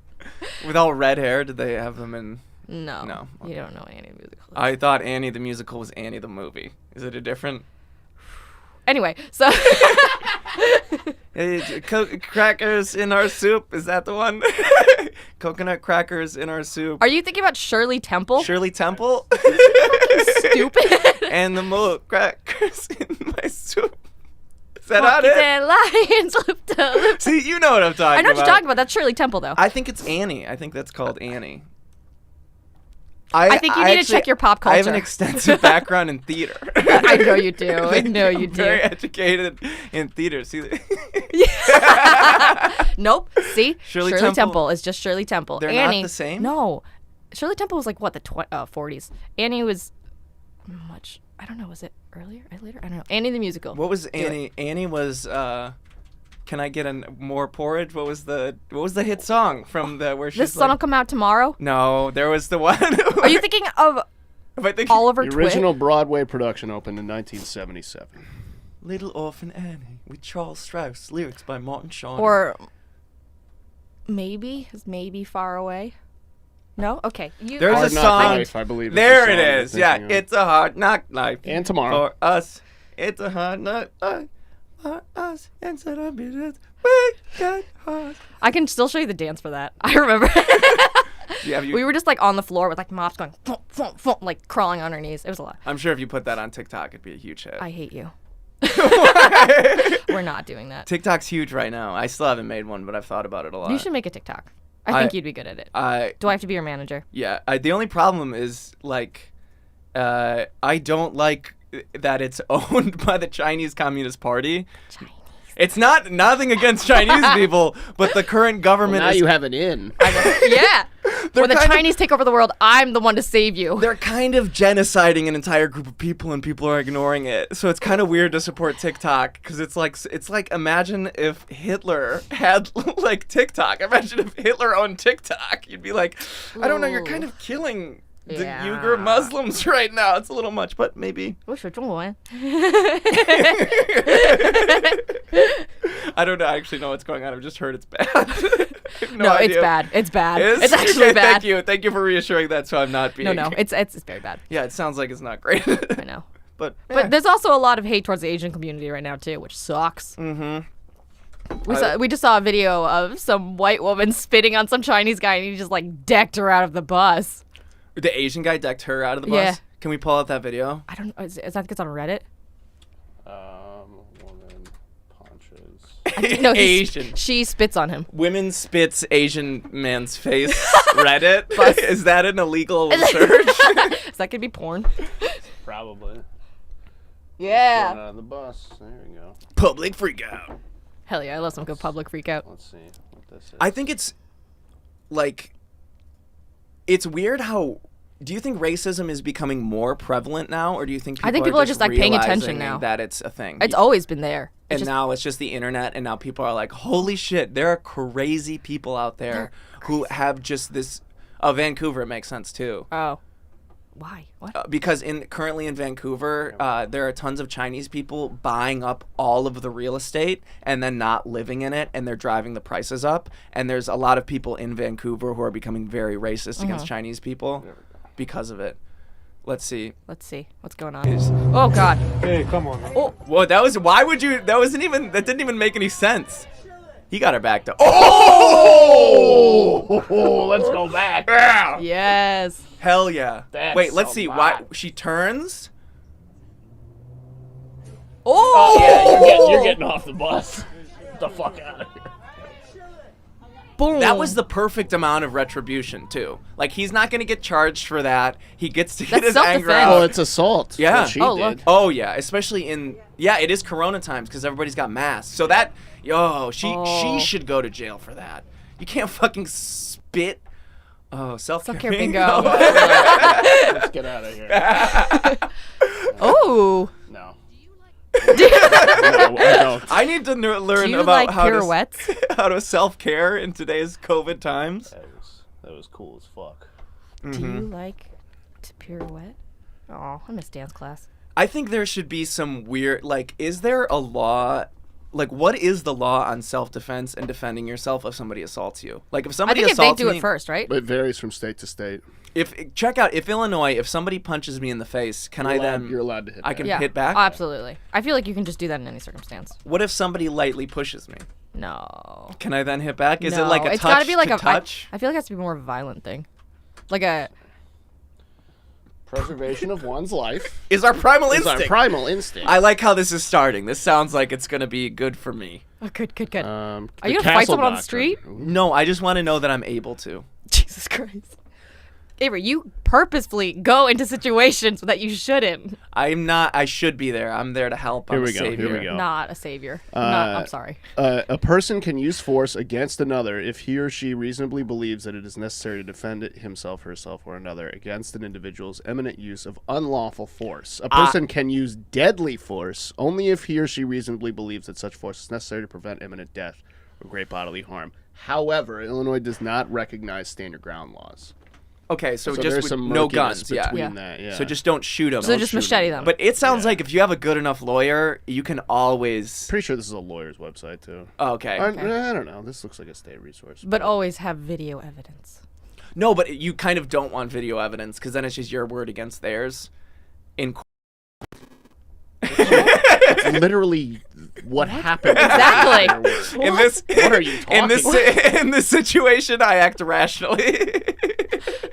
With all red hair, did they have them in? No. No. You don't know Annie the musical. I thought Annie the musical was Annie the movie. Is it a different? Anyway, so Hey, crackers in our soup. Is that the one? Coconut crackers in our soup. are you thinking about Shirley Temple? Shirley Temple? Stupid. And the mole crackers in my soup. Is that Monkeys not it? and lions lift up. See, you know what I'm talking I know what about. you're talking about. That's Shirley Temple, though. I think it's Annie. I think that's called Annie. I think you need to check your pop I have an culture. extensive background in theater. I know you do. I know you I'm very do. educated in theater. See, Nope. See? Shirley Shirley Temple- Temple is just Shirley Temple. They're not Annie, the same? No. Shirley Temple was like, what, the 40s? Annie was much, I don't know, was it earlier? Later? I don't know. Annie the musical. what was it. Annie? Annie was. Can I get more porridge? What was the hit song from the where she's This sun will come out tomorrow? No, there was the one. Are you thinking of I think Oliver The Twist? original Broadway production opened in 1977. Little Orphan Annie with Charles Strauss, lyrics by Martin Shawn. Or maybe? Is maybe far away? No? Okay. There's Hard a Knock song. Life, I believe. There the it song I'm is. Yeah, thinking of. it's a hard knock life. And Tomorrow. For us, it's a hard knock life. For us, instead of business, we got hard. I can still show you the dance for that. I remember. Yeah, We were just like on the floor with like mops going, thump, thump, thump, like crawling on our knees. It was a lot. I'm sure if you put that on TikTok, it'd be a huge hit. I hate you. We're not doing that. TikTok's huge right now. I still haven't made one, but I've thought about it a lot. You should make a TikTok. I think you'd be good at it. I Do I have to be your manager? Yeah, the only problem is like, I don't like that it's owned by the Chinese Communist Party. Chinese. It's nothing against Chinese people, but the current government Now is you have an in. Yeah. When the kind of- Chinese take over the world, I'm the one to save you. they're kind of genociding an entire group of people and people are ignoring it. So it's kind of weird to support TikTok because it's like imagine if Hitler had like TikTok. Imagine if Hitler owned TikTok. You'd be like, I don't know, you're kind of killing the Yeah. Uyghur Muslims right now. It's a little much, but maybe. 我学中文 I don't actually know what's going on. I've just heard it's bad. I have No, it's idea. bad. It's bad. It is? It's actually Okay, bad. Thank you for reassuring that so I'm not being. No, it's very bad. Yeah, it sounds like it's not great. I know. But But there's also a lot of hate towards the Asian community right now too, which sucks. We just saw a video of some white woman spitting on some Chinese guy, and he just like decked her out of the bus. the Asian guy decked her out of the bus. Yeah. Can we pull out that video? I don't know. Is that it's on Reddit? Woman punches. No, Asian. She spits on him. Women spits Asian man's face. Reddit. Is that an illegal search? Is that gonna be porn? Probably. Yeah. Out of the bus. There we go. Public freak out. Hell yeah, I love some good public freak out. Let's see what this is. I think it's like it's weird how. Do you think racism is becoming more prevalent now, or do you think I think people are just like paying realizing attention now. that it's a thing? It's always been there. And now it's just the internet, and now people are like, holy shit, there are crazy people out there who have just this. Vancouver, it makes sense too. Oh. Why? What? Because currently in Vancouver, there are tons of Chinese people buying up all of the real estate and then not living in it, and they're driving the prices up. And there's a lot of people in Vancouver who are becoming very racist against Chinese people because of it. Let's see. Let's see what's going on. Oh God. Hey, come on. Oh, well, that was. Why would you? That didn't even make any sense. He got her back to. Oh! Let's go back. Yeah. Yes. Hell yeah. That's Wait, let's so see. bad. Why she turns? Oh. Yeah, you're getting off the bus. Get the fuck out of here. Boom. That was the perfect amount of retribution too. Like he's not gonna get charged for that. He gets to get That's his anger self-defense. Oh, out. it's assault. Yeah. What she Oh, did. look. Oh yeah, especially it is Corona times because everybody's got masks. So that she should go to jail for that. You can't fucking spit. Oh, self-care Self-care bingo. bingo. Let's get out of here. Oh. No. No, I don't. I need to learn Do you about like how pirouettes? how to self-care in today's COVID times. That was cool as fuck. Do you like to pirouette? Oh, I miss dance class. I think there should be some weird, like, is there a law, like, what is the law on self-defense and defending yourself if somebody assaults you? Like, if I somebody think if they assaults do me, it first, right? It varies from state to state. if Illinois, if somebody punches me in the face, can I then, You're allowed to hit I back. can Yeah. hit back? Oh, absolutely. I feel like you can just do that in any circumstance. What if somebody lightly pushes me? No. Can I then hit back? Is No, it like a it's touch gotta be like to a touch? I feel like it has to be more of a violent thing. Like a Preservation of one's life Is our primal is our instinct. primal instinct. I like how this is starting. This sounds like it's going to be good for me. oh, good. Are the you gonna fight castle someone on the doctrine. street? No, I just want to know that I'm able to. Jesus Christ. Avery, you purposefully go into situations that you shouldn't. I'm not. I should be there. I'm there to help. Here I'm we a go, here we savior. go. Not a savior. I'm sorry. A person can use force against another if he or she reasonably believes that it is necessary to defend himself, herself, or another against an individual's imminent use of unlawful force. A person can use deadly force only if he or she reasonably believes that such force is necessary to prevent imminent death or great bodily harm. However, Illinois does not recognize stand your ground laws. Okay, so So just there's with some no murkiness guns. Yeah. between that. Yeah. So just don't shoot them. So just shoot machete them. them. But it sounds Yeah. like if you have a good enough lawyer, you can always. Pretty sure this is a lawyer's website too. Oh, okay. I don't know. This looks like a state resource. But always have video evidence. No, but you kind of don't want video evidence because then it's just your word against theirs. In It's literally what happened. Exactly. in this What are you in this talking in this situation, I act rationally.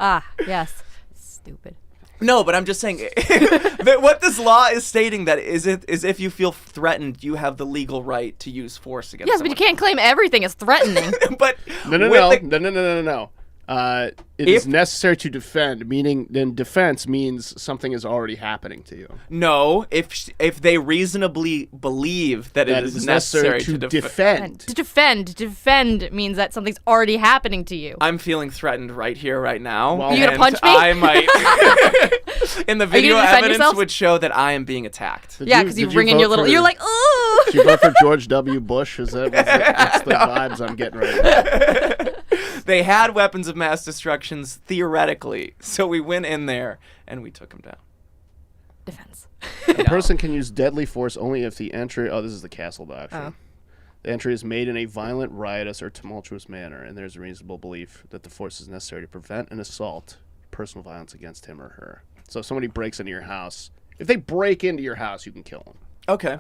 Ah, yes. Stupid. No, but I'm just saying that what this law is stating that is if you feel threatened, you have the legal right to use force against Yes, but you someone. can't claim everything as threatening. But No. with the- No. It is necessary to defend, meaning then defense means something is already happening to you. No, if they reasonably believe that it is necessary to defend. To defend means that something's already happening to you. I'm feeling threatened right here, right now. Well, Are you gonna and punch me? I might. And the video gonna defend evidence yourself? would show that I am being attacked. Yeah, because you bring in your little. You're like, ooh. Did you vote for George W. Bush? That's the vibes I'm getting right now. They had weapons of mass destruction theoretically, so we went in there and we took them down. Defense. A person can use deadly force only if the entry. Oh, this is the Castle Doctrine. Oh. The entry is made in a violent, riotous, or tumultuous manner, and there's a reasonable belief that the force is necessary to prevent an assault, personal violence against him or her. So if somebody breaks into your house, if they break into your house, you can kill them. Okay.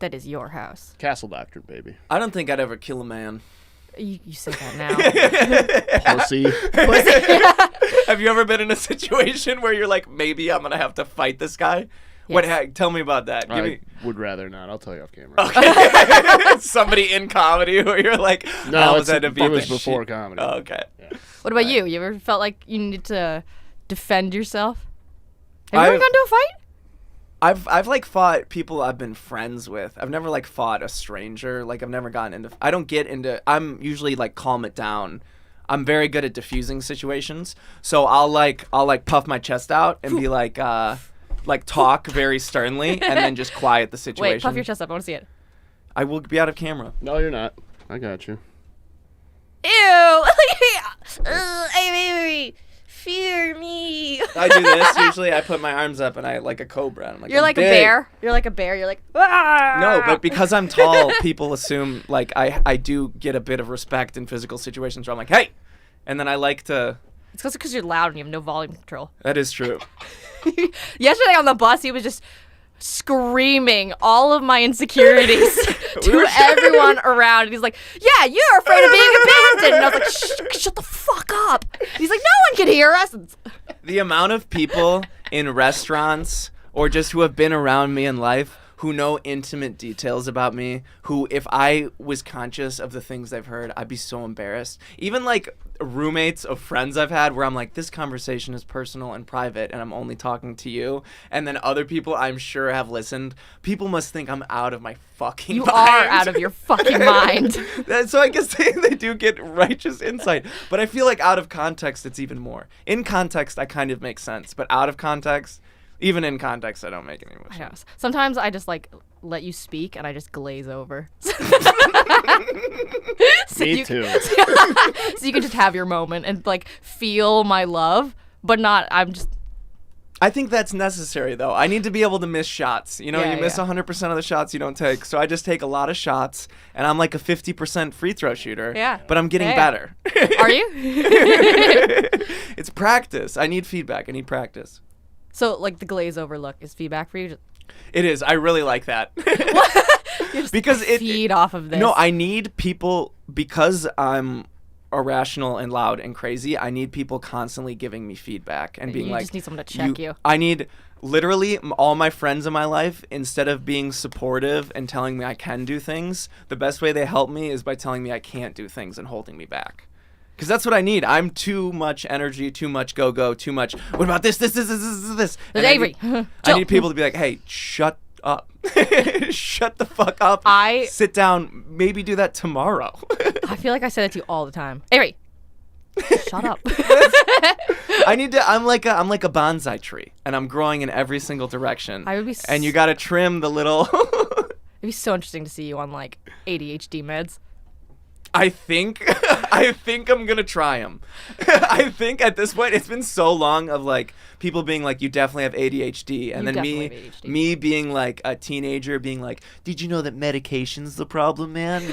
That is your house. Castle Doctrine, baby. I don't think I'd ever kill a man. You say that now. Pussy. Have you ever been in a situation where you're like, maybe I'm going to have to fight this guy? Yes. Tell me about that. Give I me would rather not. I'll tell you off camera. somebody in comedy where you're like, No, I almost had to beat it was the before shit. comedy. Oh, okay. Yeah. What about you? You ever felt like you needed to defend yourself? Have you ever gone to a fight? I've like fought people I've been friends with. I've never like fought a stranger. Like I've never gotten into. I don't get into. I'm usually like calm it down. I'm very good at diffusing situations. So I'll puff my chest out and be like talk very sternly and then just quiet the situation. Wait, puff your chest up. I want to see it. I will be out of camera. No, you're not. I got you. Ew! Avery, fear me. I do this usually. I put my arms up and I like a cobra. I'm like, You're I'm like a big. bear. You're like a bear. You're like, ah! No, but because I'm tall, people assume like I do get a bit of respect in physical situations where I'm like, hey, and then I like to. It's because you're loud and you have no volume control. That is true. Yesterday on the bus, he was just screaming all of my insecurities to everyone around. And he's like, yeah, you're afraid of being abandoned. And I was like, shut the fuck up. And he's like, no one can hear us. The amount of people in restaurants or just who have been around me in life who know intimate details about me, who if I was conscious of the things I've heard, I'd be so embarrassed. Even like roommates of friends I've had where I'm like, this conversation is personal and private and I'm only talking to you. And then other people I'm sure have listened. People must think I'm out of my fucking You mind. are out of your fucking mind. So I guess they do get righteous insight. But I feel like out of context, it's even more. In context, I kind of make sense. But out of context, even in context, I don't make any more I know. sense. Sometimes I just like let you speak and I just glaze over. Me too. So you can just have your moment and like feel my love, but not. I think that's necessary, though. I need to be able to miss shots. You know, Yeah, you miss yeah. 100% of the shots you don't take. So I just take a lot of shots, and I'm like a 50% free throw shooter. Yeah. But I'm getting Yeah. better. Are you? It's practice. I need feedback. I need practice. So like the glaze over look is feedback for you. It is. I really like that. You just Because it feed off of this. No, I need people, because I'm irrational and loud and crazy, I need people constantly giving me feedback and being You like, just need someone to check you. I need literally all my friends in my life, instead of being supportive and telling me I can do things, the best way they help me is by telling me I can't do things and holding me back. Because that's what I need. I'm too much energy, too much go-go, too much, what about this? There's And Avery. I Jill. need people to be like, hey, shut up. Shut the fuck up. Sit down. Maybe do that tomorrow. I feel like I say that to you all the time. Avery, shut up. I need to. I'm like a bonsai tree, and I'm growing in every single direction. I would be and you gotta trim the little. It'd be so interesting to see you on like ADHD meds. I think I'm gonna try them. I think at this point it's been so long of like people being like, you definitely have ADHD, and You then definitely have ADHD. me being like a teenager being like, did you know that medication's the problem, man?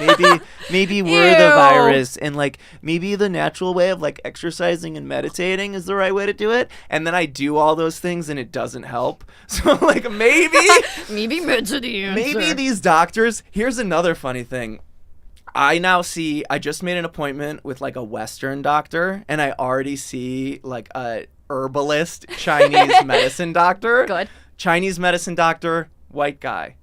Maybe we're the Ew. virus, and like maybe the natural way of like exercising and meditating is the right way to do it. And then I do all those things and it doesn't help. So like maybe meds are the answer. maybe these doctors. Here's another funny thing. I just made an appointment with like a Western doctor, and I already see like a herbalist Chinese medicine doctor. Good. Chinese medicine doctor, white guy.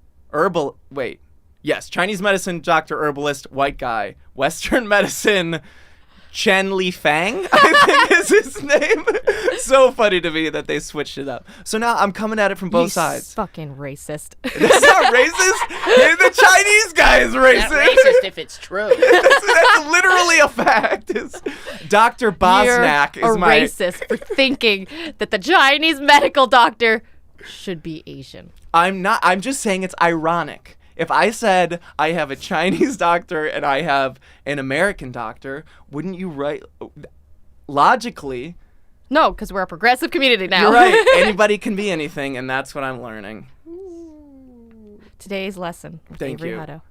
Chinese medicine doctor, herbalist, white guy. Western medicine, Chen Li Fang, I think is his name. So funny to me that they switched it up. So now I'm coming at it from both sides. Fucking racist. That's not racist. The Chinese guy is racist. Not racist if it's true. That's literally a fact. Dr. Bosnak You're is a my racist for thinking that the Chinese medical doctor should be Asian. I'm not. I'm just saying it's ironic. If I said I have a Chinese doctor and I have an American doctor, wouldn't you logically? No, because we're a progressive community now. You're right. Anybody can be anything, and that's what I'm learning. Today's lesson. With Thank Avery you.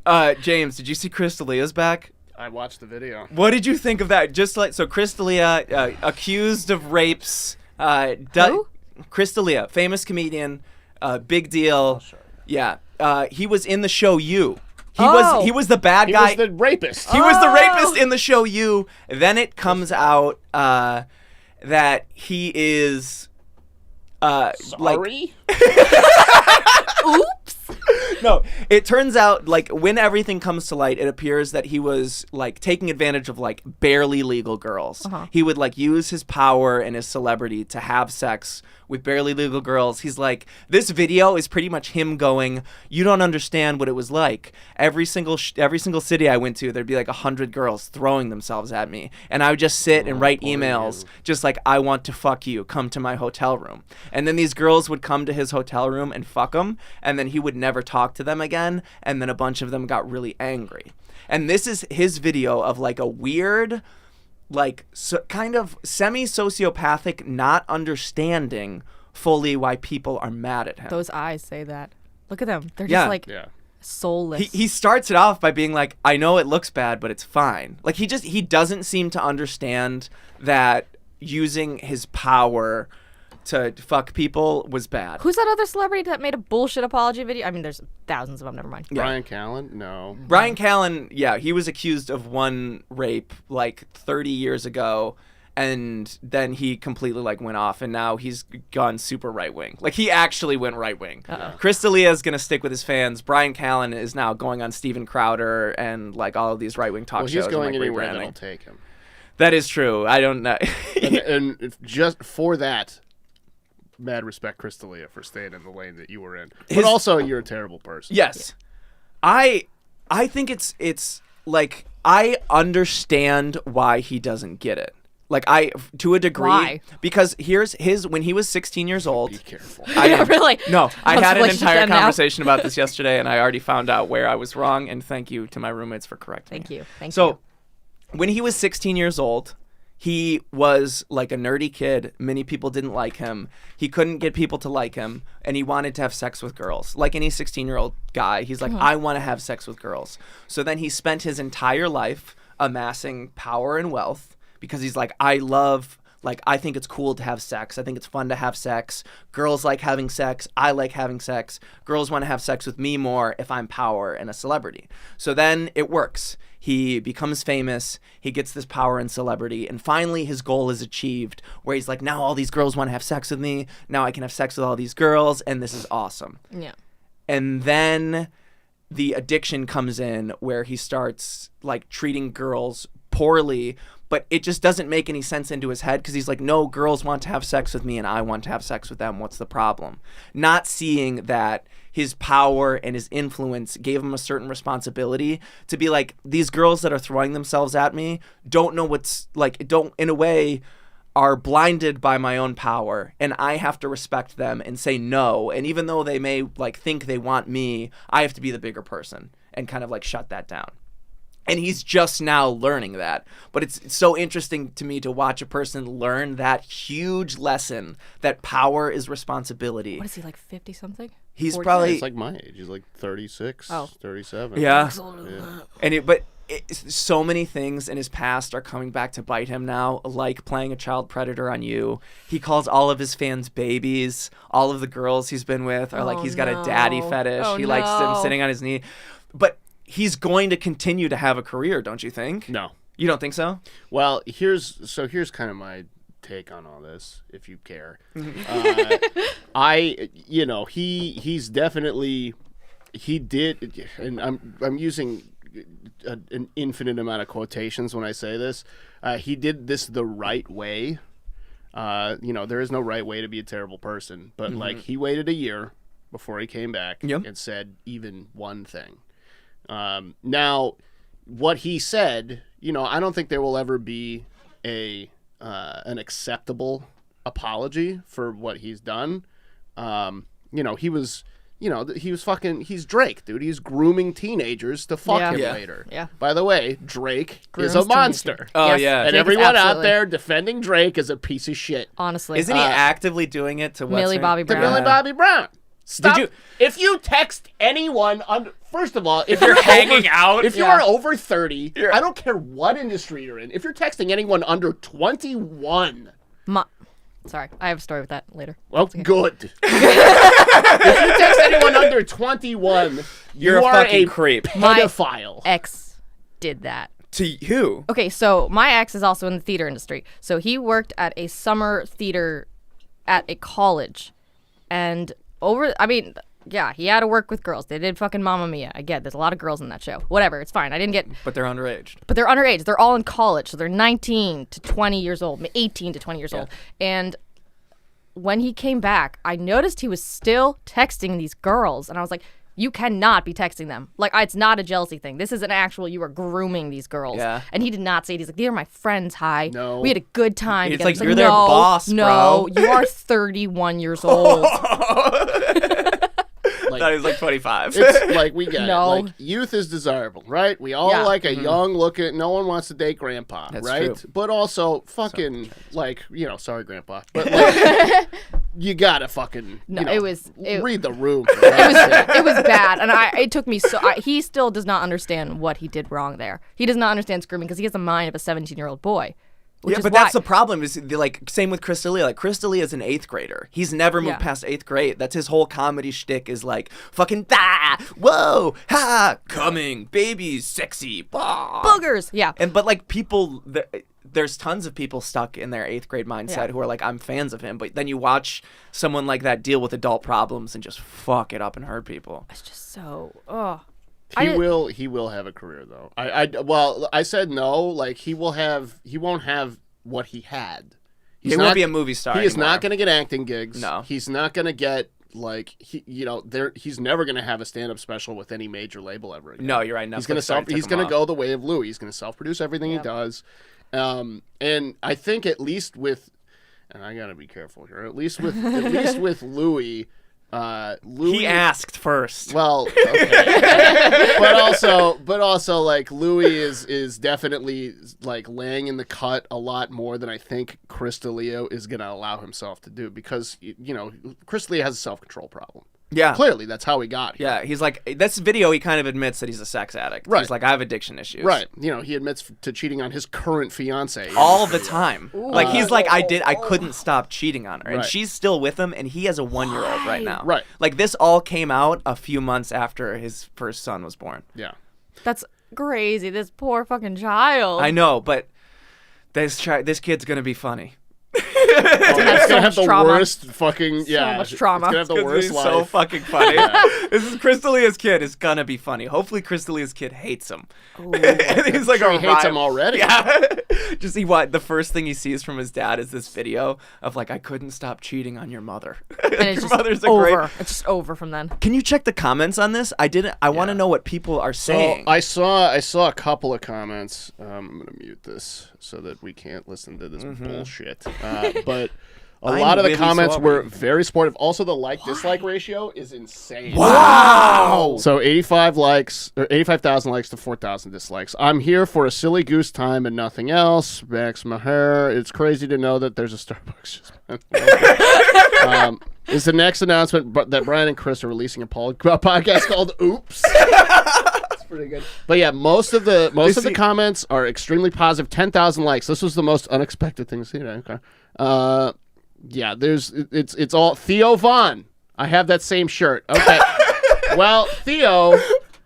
Hutto. James, did you see Crystalia's back? I watched the video. What did you think of that? Just like so, Crystalia accused of rapes. Who? Crystalia, famous comedian, big deal. Sure. Yeah, he was in the show You. Oh. He was the bad He guy. was the rapist. He was the rapist in the show You. Then it comes out that he is Sorry? Oops. No, it turns out like when everything comes to light, it appears that he was like taking advantage of like barely legal girls. He would like use his power and his celebrity to have sex with barely legal girls. He's like, this video is pretty much him going, you don't understand what it was like. Every single city I went to, there'd be like 100 girls throwing themselves at me, and I would just sit and write emails just like, I want to fuck you, come to my hotel room. And then these girls would come to his hotel room and fuck him, and then he would never talk to them again, and then a bunch of them got really angry. And this is his video of like a weird, like kind of semi-sociopathic not understanding fully why people are mad at him. Those eyes say that. Look at them. They're just like Yeah. soulless. He starts it off by being like, I know it looks bad, but it's fine. Like he doesn't seem to understand that using his power to fuck people was bad. Who's that other celebrity that made a bullshit apology video? I mean, there's thousands of them. Never mind. Brian Callen? No. Brian Callen, yeah, he was accused of one rape like 30 years ago, and then he completely like went off, and now he's gone super right wing. Like he actually went right wing. Crystalia is gonna stick with his fans. Brian Callen is now going on Steven Crowder and like all of these right wing talk Well, shows. he's going and, like, anywhere rebranding. that'll take him. That is true. I don't know. and if just for that, mad respect, Crystalia, for staying in the lane that you were in. But also, you're a terrible person. Yes. I think it's like I understand why he doesn't get it. Like to a degree. Why? Because here's his when he was 16 years old. Be careful. Yeah, really? No, I had an Let's entire just end now. conversation about this yesterday, and I already found out where I was wrong. And thank you to my roommates for correcting Thank me. you. Thank you. So, when he was 16 years old, he was like a nerdy kid. Many people didn't like him. He couldn't get people to like him, and he wanted to have sex with girls. Like any 16-year-old guy, he's like, I want to have sex with girls. So then he spent his entire life amassing power and wealth because he's like, I think it's cool to have sex. I think it's fun to have sex. Girls like having sex. I like having sex. Girls want to have sex with me more if I'm power and a celebrity. So then it works. He becomes famous. He gets this power and celebrity. And finally, his goal is achieved where he's like, now all these girls want to have sex with me. Now I can have sex with all these girls. And this is awesome. yeah. And then the addiction comes in where he starts like treating girls poorly, but it just doesn't make any sense into his head because he's like, no, girls want to have sex with me and I want to have sex with them. What's the problem? Not seeing that his power and his influence gave him a certain responsibility to be like, these girls that are throwing themselves at me don't know what's like, don't in a way are blinded by my own power, and I have to respect them and say no. And even though they may like think they want me, I have to be the bigger person and kind of like shut that down. And he's just now learning that. But it's so interesting to me to watch a person learn that huge lesson that power is responsibility. What is he, like 50 something? He's 40? probably It's like my age. He's like 36, Oh. 37. yeah. And so many things in his past are coming back to bite him now, like playing a child predator on You. He calls all of his fans babies. All of the girls he's been with are like, Oh, he's got no. a daddy fetish. Oh, he likes them no. sitting on his knee. But he's going to continue to have a career, don't you think? No. You don't think so? Well, here's kind of my take on all this, if you care. He's definitely, he did, and I'm using an infinite amount of quotations when I say this. He did this the right way. There is no right way to be a terrible person, but like he waited a year before he came back and said even one thing. Now, what he said, I don't think there will ever be an acceptable apology for what he's done. He's Drake, dude. He's grooming teenagers to fuck him later. Yeah. By the way, Drake Grooms is a monster. teenagers. Oh, Yes, yeah. And Drake is everyone out absolutely- there defending Drake is a piece of shit. Honestly. Isn't he actively doing it to Millie Bobby To Brown? Millie Bobby Brown. Stop. you- If you text anyone first of all, if you're you're hanging out, if you Yeah. are over 30, I don't care what industry you're in. If you're texting anyone under 21, Sorry, I have a story with that later. well, good. If you text anyone under 21, You're you a are fucking a creep. pedophile. Ex did that. To who? Okay, so my ex is also in the theater industry. So he worked at a summer theater at a college. And he had to work with girls. They did fucking Mamma Mia. I get there's a lot of girls in that show. Whatever, it's fine. I didn't get... But they're underage. But they're underage. They're all in college. So they're 19 to 20 years old, 18 to 20 years old. And when he came back, I noticed he was still texting these girls. And I was like, you cannot be texting them. Like, it's not a jealousy thing. This is an actual, you are grooming these girls. Yeah. And he did not say it. He's like, these are my friends. Hi. No. We had a good time. It's together." like, It's you're their boss, No, bro. you are 31 years old. I thought he was like 25. It's like we get No. it. Like youth is desirable, right? We all Yeah. like a young looking. No one wants to date grandpa, That's right? true. But also, fucking sorry, grandpa, but like, you gotta fucking No, it was- read the room. It was bad, and it took me so. He still does not understand what he did wrong there. He does not understand screaming because he has the mind of a 17-year-old boy. Which Yeah, is but why, that's the problem. Is same with Chris D'Elia. Like Chris D'Elia is an 8th grader. He's never moved Yeah. past 8th grade. That's his whole comedy shtick. Is like fucking whoa, ha, coming, babies, sexy, bah. boogers. Yeah, But like people, there's tons of people stuck in their 8th grade mindset Yeah. who are like, I'm fans of him. But then you watch someone like that deal with adult problems and just fuck it up and hurt people. it's just so. Oh, He will have a career though. I said no. Like he won't have what he had. He won't be a movie star. He is anymore. not going to get acting gigs. No. He's not going to get he's never going to have a stand-up special with any major label ever again. No, you're right. He's Netflix already took He's him going to off. go the way of Louis. He's going to self-produce everything he does. And I think at least with, and I got to be careful here. At least with Louis. Louis, He asked first. well, okay. but also like Louis is definitely like laying in the cut a lot more than I think Chris D'Elia is going to allow himself to do because Chris D'Elia has a self-control problem. Yeah. Clearly, that's how he got here. Yeah, he's like, this video, he kind of admits that he's a sex addict. Right. He's like, I have addiction issues. Right. He admits to cheating on his current fiance. All the time. Like, he's like, I Oh. couldn't stop cheating on her. And Right. she's still with him, and he has a 1-year-old right now. Right. Like, this all came out a few months after his first son was born. Yeah. that's crazy. This poor fucking child. I know, but this kid's going to be funny. It's so gonna have much the trauma. worst fucking much trauma. It's gonna have the It's worst gonna be so life. fucking funny. This is Chris D'Elia's kid. It's gonna be funny. Hopefully, Chris D'Elia's kid hates him. And he's like Sure, a he hates him rival. already. Yeah. Just see what the first thing he sees from his dad is this video of like, I couldn't stop cheating on your mother. and it's Your just mother's a over. great. It's just over from then. Can you check the comments on this? I want to know what people are saying. I saw a couple of comments. I'm gonna mute this so that we can't listen to this bullshit. But a I'm lot of the really comments sorry. were very supportive. Also, the like-dislike ratio is insane. Wow. So 85,000 likes to 4,000 dislikes. I'm here for a silly goose time and nothing else. Max Maher. It's crazy to know that there's a Starbucks. Is the next announcement that Brian and Chris are releasing a podcast called Oops? That's pretty good. But yeah, most of the comments are extremely positive. 10,000 likes. This was the most unexpected thing to see. Okay. Yeah, it's all Theo Vaughn. I have that same shirt. Okay. Well, Theo,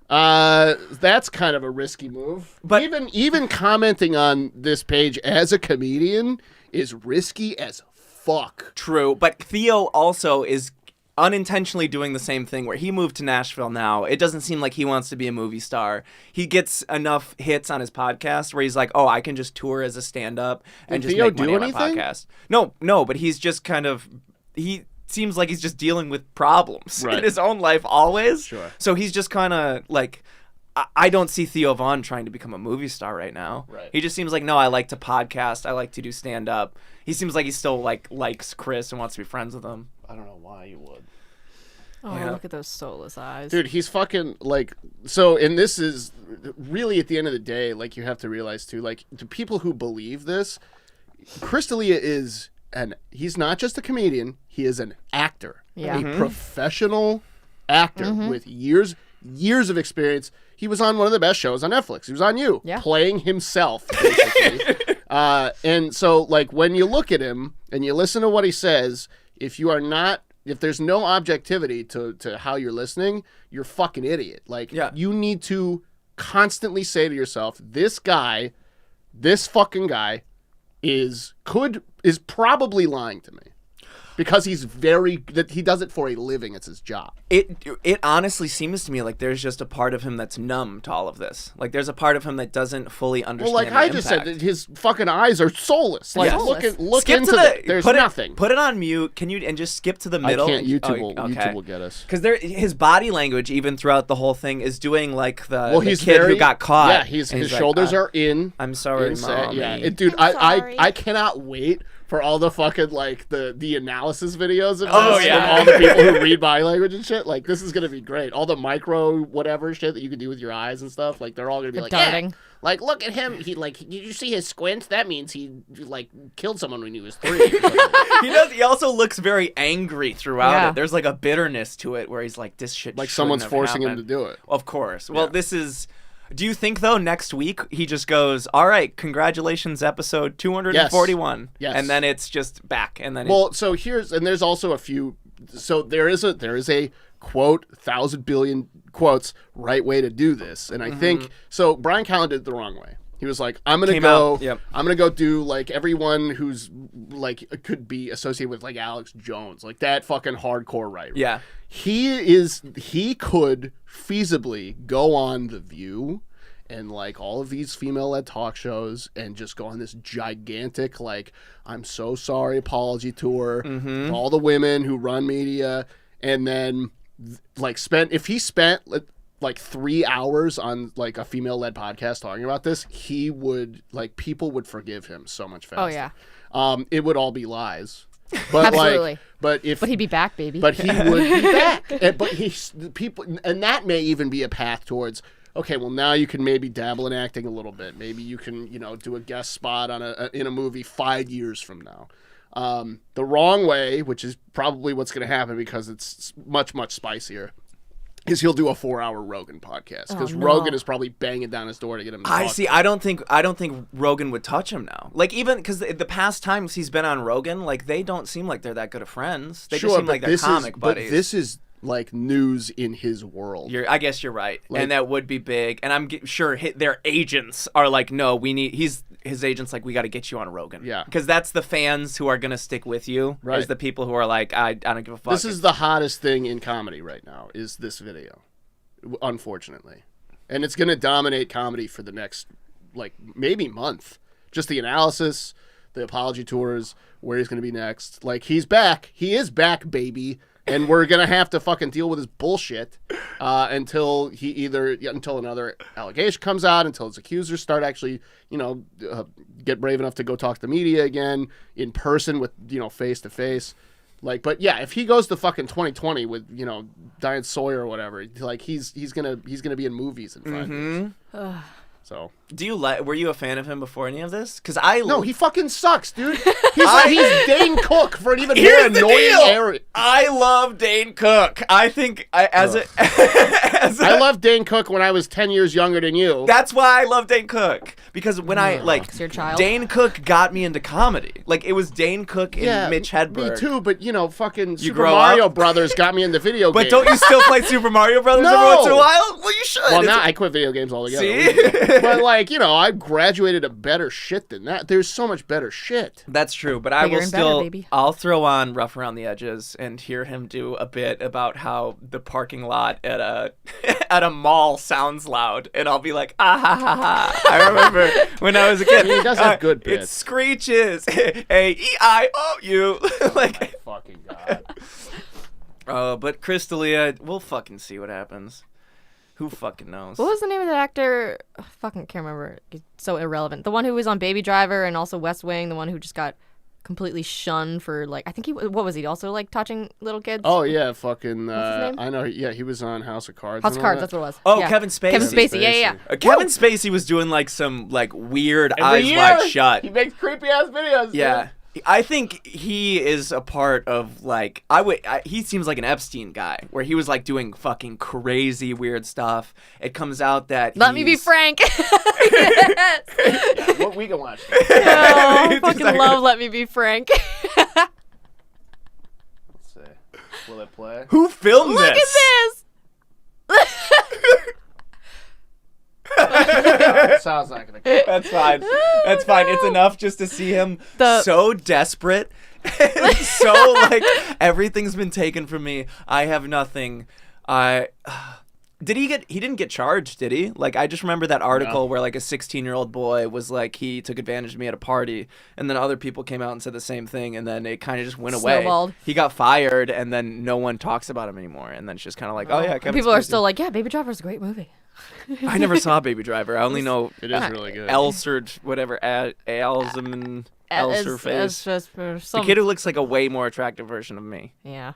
that's kind of a risky move. But- even commenting on this page as a comedian is risky as fuck. True, but Theo also is unintentionally doing the same thing where he moved to Nashville now. It doesn't seem like he wants to be a movie star. He gets enough hits on his podcast where he's like, oh, I can just tour as a stand-up and Did just Theo make money do on my anything? podcast. No, but he's just kind of... He seems like he's just dealing with problems Right. in his own life always. Sure. So he's just kind of like... I don't see Theo Von trying to become a movie star right now. Right. He just seems like, no, I like to podcast. I like to do stand-up. He seems like he still likes Chris and wants to be friends with him. I don't know why you would. Oh, Yeah. look at those soulless eyes. Dude, he's fucking like so. And this is really at the end of the day, like you have to realize too, like the people who believe this, Chris D'Elia is he's not just a comedian, he is an actor. Yeah. A professional actor with years of experience. He was on one of the best shows on Netflix. He was on You, Yeah. playing himself, basically. And so, like, when you look at him and you listen to what he says, if there's no objectivity to how you're listening, you're a fucking idiot. Like, you need to constantly say to yourself, this fucking guy is probably lying to me. Because he does it for a living. It's his job. It honestly seems to me like there's just a part of him that's numb to all of this. Like there's a part of him that doesn't fully understand. Well, like the I just said, impact. his fucking eyes are soulless. Like Yes. look Skip into to it. There's nothing. Put it on mute. Can you and just skip to the I middle? can't. YouTube okay. will get us. Because his body language, even throughout the whole thing, is doing like the He's kid very, who got caught. Yeah, his like, shoulders are in. I'm sorry, Mommy. Yeah, dude, I'm sorry. I cannot wait for all the fucking like the analysis videos of Oh, this yeah. from all the people who read body language and shit. Like this is gonna be great. All the micro whatever shit that you can do with your eyes and stuff. Like they're all gonna be like, darting. yeah. Like look at him. He like, did you see his squint? That means he like killed someone when he was 3. or something. He also looks very angry throughout Yeah. it. There's like a bitterness to it where he's like, this shit. Like shouldn't someone's have forcing him happened. to do it. Of course. Well, this is. Do you think though next week he just goes, all right, congratulations, episode 241, Yes. and then it's just back, and then Well, so there's also a few. So there is a quote 1,000 billion quotes right way to do this, and I think so. Brian Callen did it the wrong way. He was like, I'm gonna go. Yep. I'm gonna go do like everyone who's like could be associated with like Alex Jones, like that fucking hardcore writer. yeah. He could feasibly go on The View and like all of these female-led talk shows and just go on this gigantic like I'm so sorry apology tour with all the women who run media, and then like if he spent like 3 hours on like a female-led podcast talking about this, he would like people would forgive him so much faster. Oh, yeah. It would all be lies. But Absolutely. but But he'd be back, baby. but he would be back. And that may even be a path towards, okay, well now you can maybe dabble in acting a little bit. Maybe you can, do a guest spot on in a movie 5 years from now. The wrong way, which is probably what's going to happen because it's much, much spicier, is he'll do a 4-hour Rogan podcast because no. Rogan is probably banging down his door to get him to I talk. see. I don't think Rogan would touch him now. Like even because the past times he's been on Rogan, like they don't seem like they're that good of friends. They just seem like they're comic buddies. But this is like news in his world. I guess you're right, and that would be big. And I'm sure their agents are like, no, we need. His agent's like, we got to get you on Rogan. Yeah. Because that's the fans who are gonna stick with you. Right. Is the people who are like, I don't give a fuck. This is the hottest thing in comedy right now, is this video, unfortunately. And it's going to dominate comedy for the next, like, maybe month. Just the analysis, the apology tours, where he's going to be next. Like, he's back. He is back, baby. And we're going to have to fucking deal with his bullshit until until another allegation comes out, until his accusers start actually, get brave enough to go talk to the media again in person with, face to face. Like, but yeah, if he goes to fucking 2020 with, Diane Sawyer or whatever, like he's gonna be in movies in 5 years. So were you a fan of him before any of this? Because no, he fucking sucks, dude. He's Dane Cook for an even more Here's the annoying deal. area. I love Dane Cook. I think I loved Dane Cook when I was 10 years younger than you. That's why I love Dane Cook. Because when It's your child. Dane Cook got me into comedy. Like, it was Dane Cook and Mitch Hedberg. Me too, but fucking Super grow Mario up? Brothers got me into video games. But don't you still play Super Mario Brothers No. every once in a while? Well, you should. Well, It's- now I quit video games altogether. See? But like, I graduated to better shit than that. There's so much better shit. That's true, but I Bigger will and better, still. baby. I'll throw on Rough Around the Edges and hear him do a bit about how the parking lot at a at a mall sounds loud, and I'll be like, ah ha ha ha. I remember when I was a kid. He does have good It bits. screeches. A-E-I-O-U. Like, Fucking God. but Chris D'Elia, we'll fucking see what happens. Who fucking knows? What was the name of that actor? I fucking can't remember. It's so irrelevant. The one who was on Baby Driver and also West Wing. The one who just got completely shunned for I think what was he also like touching little kids? Oh, yeah, fucking. What's his name? I know. Yeah, he was on House of Cards. House and of all Cards. that. That's what it was. Oh, Yeah. Kevin Spacey. Kevin Spacey. Yeah. Kevin Spacey was doing like some like weird Every eyes year, wide shut. He makes creepy ass videos. Yeah. I think he is a part of like he seems like an Epstein guy where he was like doing fucking crazy weird stuff. It comes out that Let me be frank. Yes. Yeah, what we can watch. Oh, I It's fucking like- love Let Me Be Frank. Let's see. Will it play? Who filmed Look at this? this. Sounds not gonna. Go. That's fine. That's fine. It's enough just to see him so desperate. So like everything's been taken from me. I have nothing. He didn't get charged, did he? Like, I just remember that article where, like, a 16-year-old boy was like, he took advantage of me at a party, and then other people came out and said the same thing, and then it kind of just went away. Snowballed. He got fired, and then no one talks about him anymore, and then it's just kind of like, oh, yeah, Kevin People are Spacey. still like, yeah, Baby Driver's a great movie. I never saw Baby Driver. I only know It is really good. Elserd, whatever, Alzman, Elserface. The kid who looks like a way more attractive version of me. Yeah.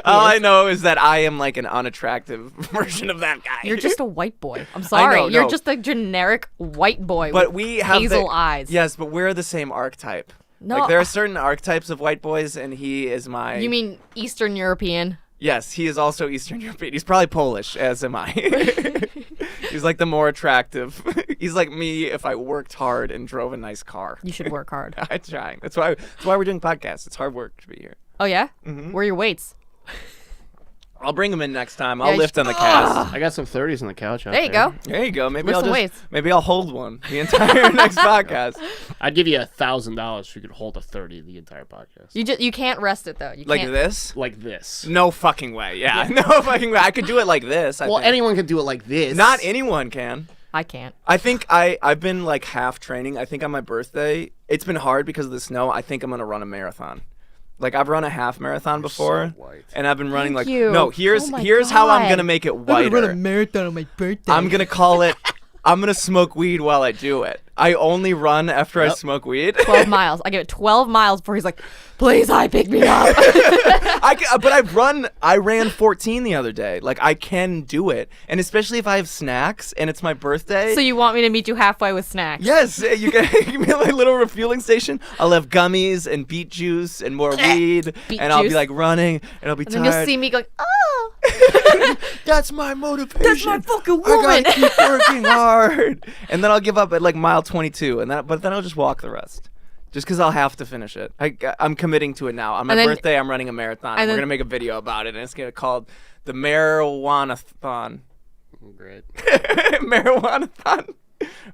All I know is that I am like an unattractive version of that guy. You're just a white boy. I'm sorry. know, You're no. just a generic white boy but with we have hazel eyes. Yes, but we're the same archetype. No, Like there are certain archetypes of white boys, and he is my. You mean Eastern European? Yes, he is also Eastern European. He's probably Polish, as am I. He's like the more attractive. He's like me if I worked hard and drove a nice car. You should work hard. I'm trying. That's why we're doing podcasts. It's hard work to be here. Oh, yeah? Mm-hmm. Where are your weights? I'll bring him in next time. Yeah, I'll you lift should- on the cast. I got some 30s on the couch out There you go. There you go. Maybe Lift I'll some just weights. maybe I'll hold one the entire next podcast. I'd give you $1,000 if you could hold a 30 the entire podcast. You can't rest it, though. You Like can't. this? Like this. No fucking way. Yeah, no fucking way. I could do it like this. I Well, think. anyone can do it like this. Not anyone can. I can't. I think I've been like half training. I think on my birthday, it's been hard because of the snow. I think I'm gonna run a marathon. Like I've run a half marathon before, so white. and I've been running Thank like you. no. Here's Oh my how I'm God. gonna make it whiter. marathon on my birthday. I'm gonna call it. I'm gonna smoke weed while I do it. I only run after I smoke weed. 12 miles. I give it 12 miles before he's like, please, pick me up. But I ran 14 the other day. Like I can do it, and especially if I have snacks and it's my birthday. So you want me to meet you halfway with snacks? Yes, you can give me my little refueling station. I'll have gummies and beet juice and more weed, Beet and I'll be juice. like running, and I'll be And then tired. you'll see me going, oh, That's my motivation. that's my fucking I woman. gotta keep working hard, and then I'll give up at like mile 22, but then I'll just walk the rest. Just because I'll have to finish it. I'm committing to it now. On my And then- birthday, I'm running a marathon. and We're then- going to make a video about it, and it's going to be called the Marijuana-thon. Great. Marijuana-thon.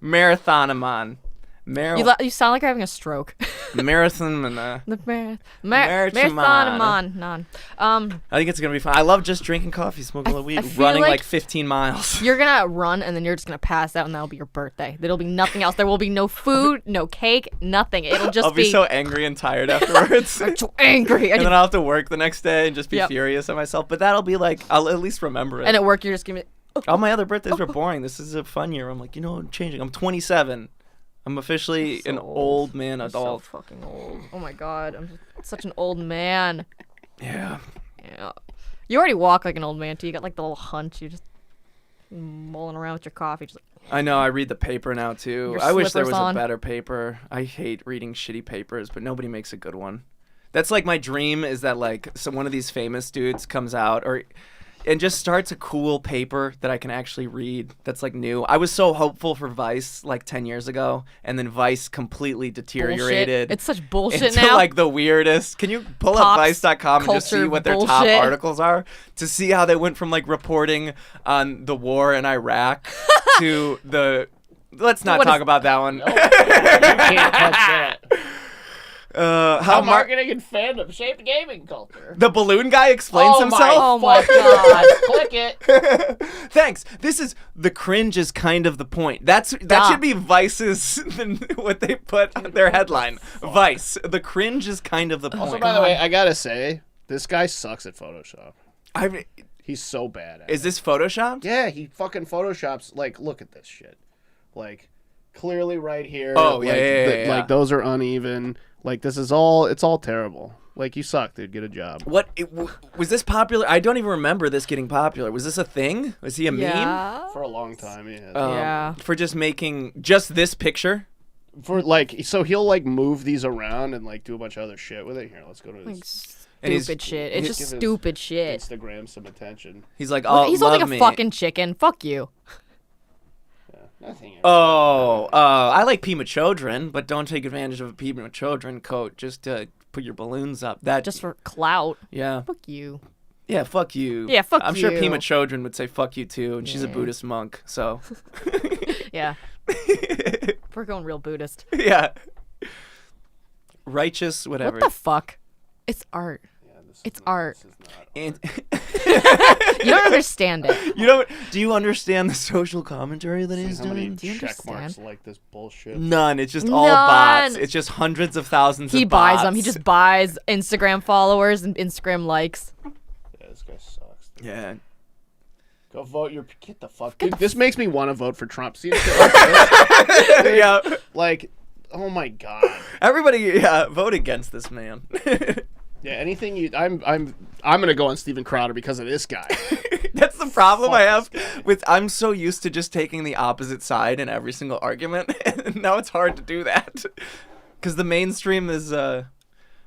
Marathon-a-mon. You sound like you're having a stroke. Marathon. The Marathon. marathon. I think it's going to be fun. I love just drinking coffee, smoking a little weed, I feel running like- like 15 miles. You're gonna run and then you're just gonna pass out and that'll be your birthday. There'll be nothing else. There will be no food, no cake, nothing. It'll just I'll be so angry and tired afterwards. I'm so angry. And then I'll have to work the next day and just be Yep. furious at myself. But that'll be like, I'll at least remember it. And at work, you're just gonna be, All my other birthdays were boring. This is a fun year. I'm like, I'm changing. I'm 27. I'm officially an old man so adult. fucking old. Oh my god, I'm just such an old man. Yeah. Yeah. You already walk like an old man too. You got like the little hunch. You're just mulling around with your coffee. Just like, I know. I read the paper now, too. Your I wish there slippers was on. a better paper. I hate reading shitty papers, but nobody makes a good one. That's like my dream is that like one of these famous dudes comes out and just starts a cool paper that I can actually read that's like new. I was so hopeful for Vice like 10 years ago, and then Vice completely deteriorated. bullshit. It's such bullshit into now. like the weirdest. Can you pull up Pops, vice.com and just see culture what their top bullshit. articles are to see how they went from like reporting on the war in Iraq to the Let's not What talk is- about that one. You can't touch that. How How marketing and fandom shaped gaming culture. the balloon guy explains himself. Oh my fucking God. Click it. Thanks. This is the cringe is kind of the point. That should be Vice's what they put on their headline. Vice. The cringe is kind of the point. Also, by the way, I gotta say, this guy sucks at Photoshop. He's so bad at Is it. this photoshopped? Yeah, he fucking Photoshops. Like, look at this shit. Like, clearly right here. Oh, like, yeah. Like, those are uneven. Like, this is all, it's all terrible. Like, you suck, dude. Get a job. Was this popular? I don't even remember this getting popular. Was this a thing? Was he a meme? Yeah. For a long time, yeah. Yeah. For just making just this picture? For, like, so he'll, like, move these around and, like, do a bunch of other shit with it. Here, let's go to Like, his And he's- stupid shit. It's just give his stupid shit. Instagram some attention. He's like, Look, oh, he's love holding a me. fucking chicken. Fuck you. Nothing. I like Pima Chodron, but don't take advantage of a Pima Chodron coat just to put your balloons up. That Just for clout. yeah, Fuck you. yeah, fuck you. Yeah, fuck I'm sure you. Pima Chodron would say fuck you too, and she's a Yeah. Buddhist monk, so Yeah. We're going real Buddhist. yeah, righteous, whatever. What the fuck? It's art. It's art. And You don't understand it. you don't? Do you understand the social commentary that he's How many doing? Do you check marks understand? like this bullshit? None. It's just all bots. None. It's just hundreds of thousands He of buys bots. them. He just buys Instagram followers and Instagram likes. Yeah, this guy sucks. Dude. yeah. Go vote your. Get the fuck. Dude, this makes me want to vote for Trump. See, shit like this? Yeah. Like, oh my god. Everybody, vote against this man. Yeah, anything you. I'm gonna go on Steven Crowder because of this guy. That's the problem Fuck I have this guy. with. I'm so used to just taking the opposite side in every single argument, and now it's hard to do that because the mainstream is, I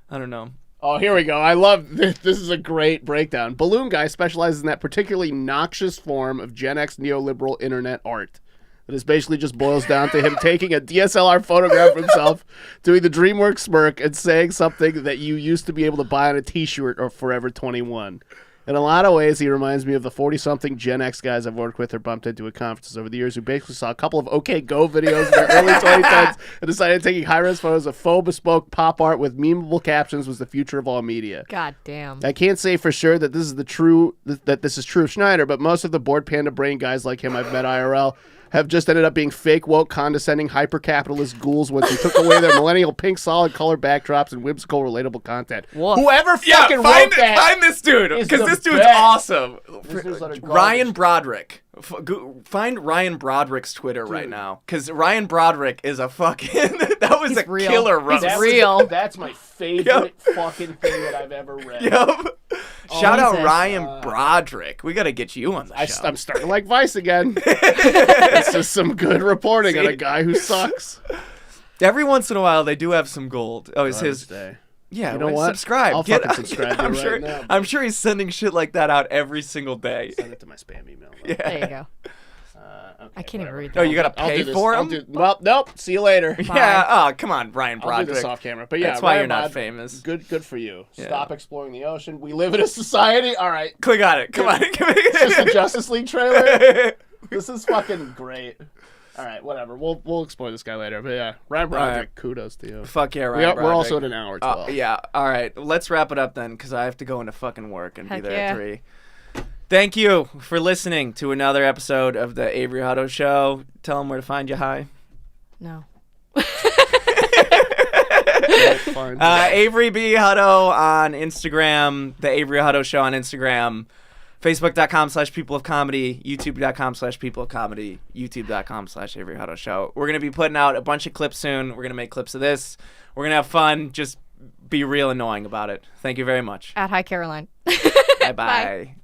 don't know. Oh, here we go. I love this. This is a great breakdown. Balloon Guy specializes in that particularly noxious form of Gen X neoliberal internet art. That is basically just boils down to him taking a DSLR photograph of himself, doing the DreamWorks smirk, and saying something that you used to be able to buy on a T-shirt or Forever 21. In a lot of ways, he reminds me of the 40-something Gen X guys I've worked with or bumped into at conferences over the years who basically saw a couple of OK Go videos in their early 2010s and decided taking high-res photos of faux bespoke pop art with memeable captions was the future of all media. God damn. I can't say for sure that this is true of Schneider, but most of the bored panda brain guys like him I've met IRL have just ended up being fake, woke, condescending, hyper-capitalist ghouls once we took away their millennial pink solid color backdrops and whimsical, relatable content. Woof. Whoever fucking find wrote that find this dude is because the this dude's best. awesome. This dude's utter Ryan garbage. Broderick. Find Ryan Broderick's Twitter right now because Ryan Broderick is a fucking that was He's a real. killer He's roast. That was- real. That's my favorite fucking thing that I've ever read. Yep. Shout out Jesus. Ryan Broderick. We got to get you on the show. I'm starting to like Vice again. This is some good reporting on a guy who sucks. Every once in a while, they do have some gold. Oh, it's Father's his. Day. Yeah, You know well, what? Subscribe. I'll fucking subscribe to I'm you sure. right now. I'm sure he's sending shit like that out every single day. Send it to my spam email. Yeah. There you go. Okay, I can't even whatever. read Oh, that. you gotta I'll pay do this. for I'll him? do- well, nope. See you later. Yeah. Oh, come on, Ryan I'll do this Broderick. off camera. But yeah, That's why Ryan you're not Bod- famous. Good for you. Yeah. Stop exploring the ocean. We live in a society. All right. Click on it. Come on. It's just a Justice League trailer. This is fucking great. All right, whatever. We'll explore this guy later. But yeah, Ryan Broderick, right. kudos to you. Fuck yeah, Ryan We're also Broderick. at an hour 12. Yeah. All right. Let's wrap it up then, because I have to go into fucking work and Heck be there yeah. at 3. Thank you for listening to another episode of the Avery Hutto Show. Tell them where to find you. Hi. No. Fine. Avery B. Hutto on Instagram, The Avery Hutto Show on Instagram, Facebook.com/People of Comedy, YouTube.com/People of Comedy, YouTube.com/Avery Hutto Show. We're going to be putting out a bunch of clips soon. We're going to make clips of this. We're going to have fun. Just be real annoying about it. Thank you very much. At Hi Caroline. Bye-bye.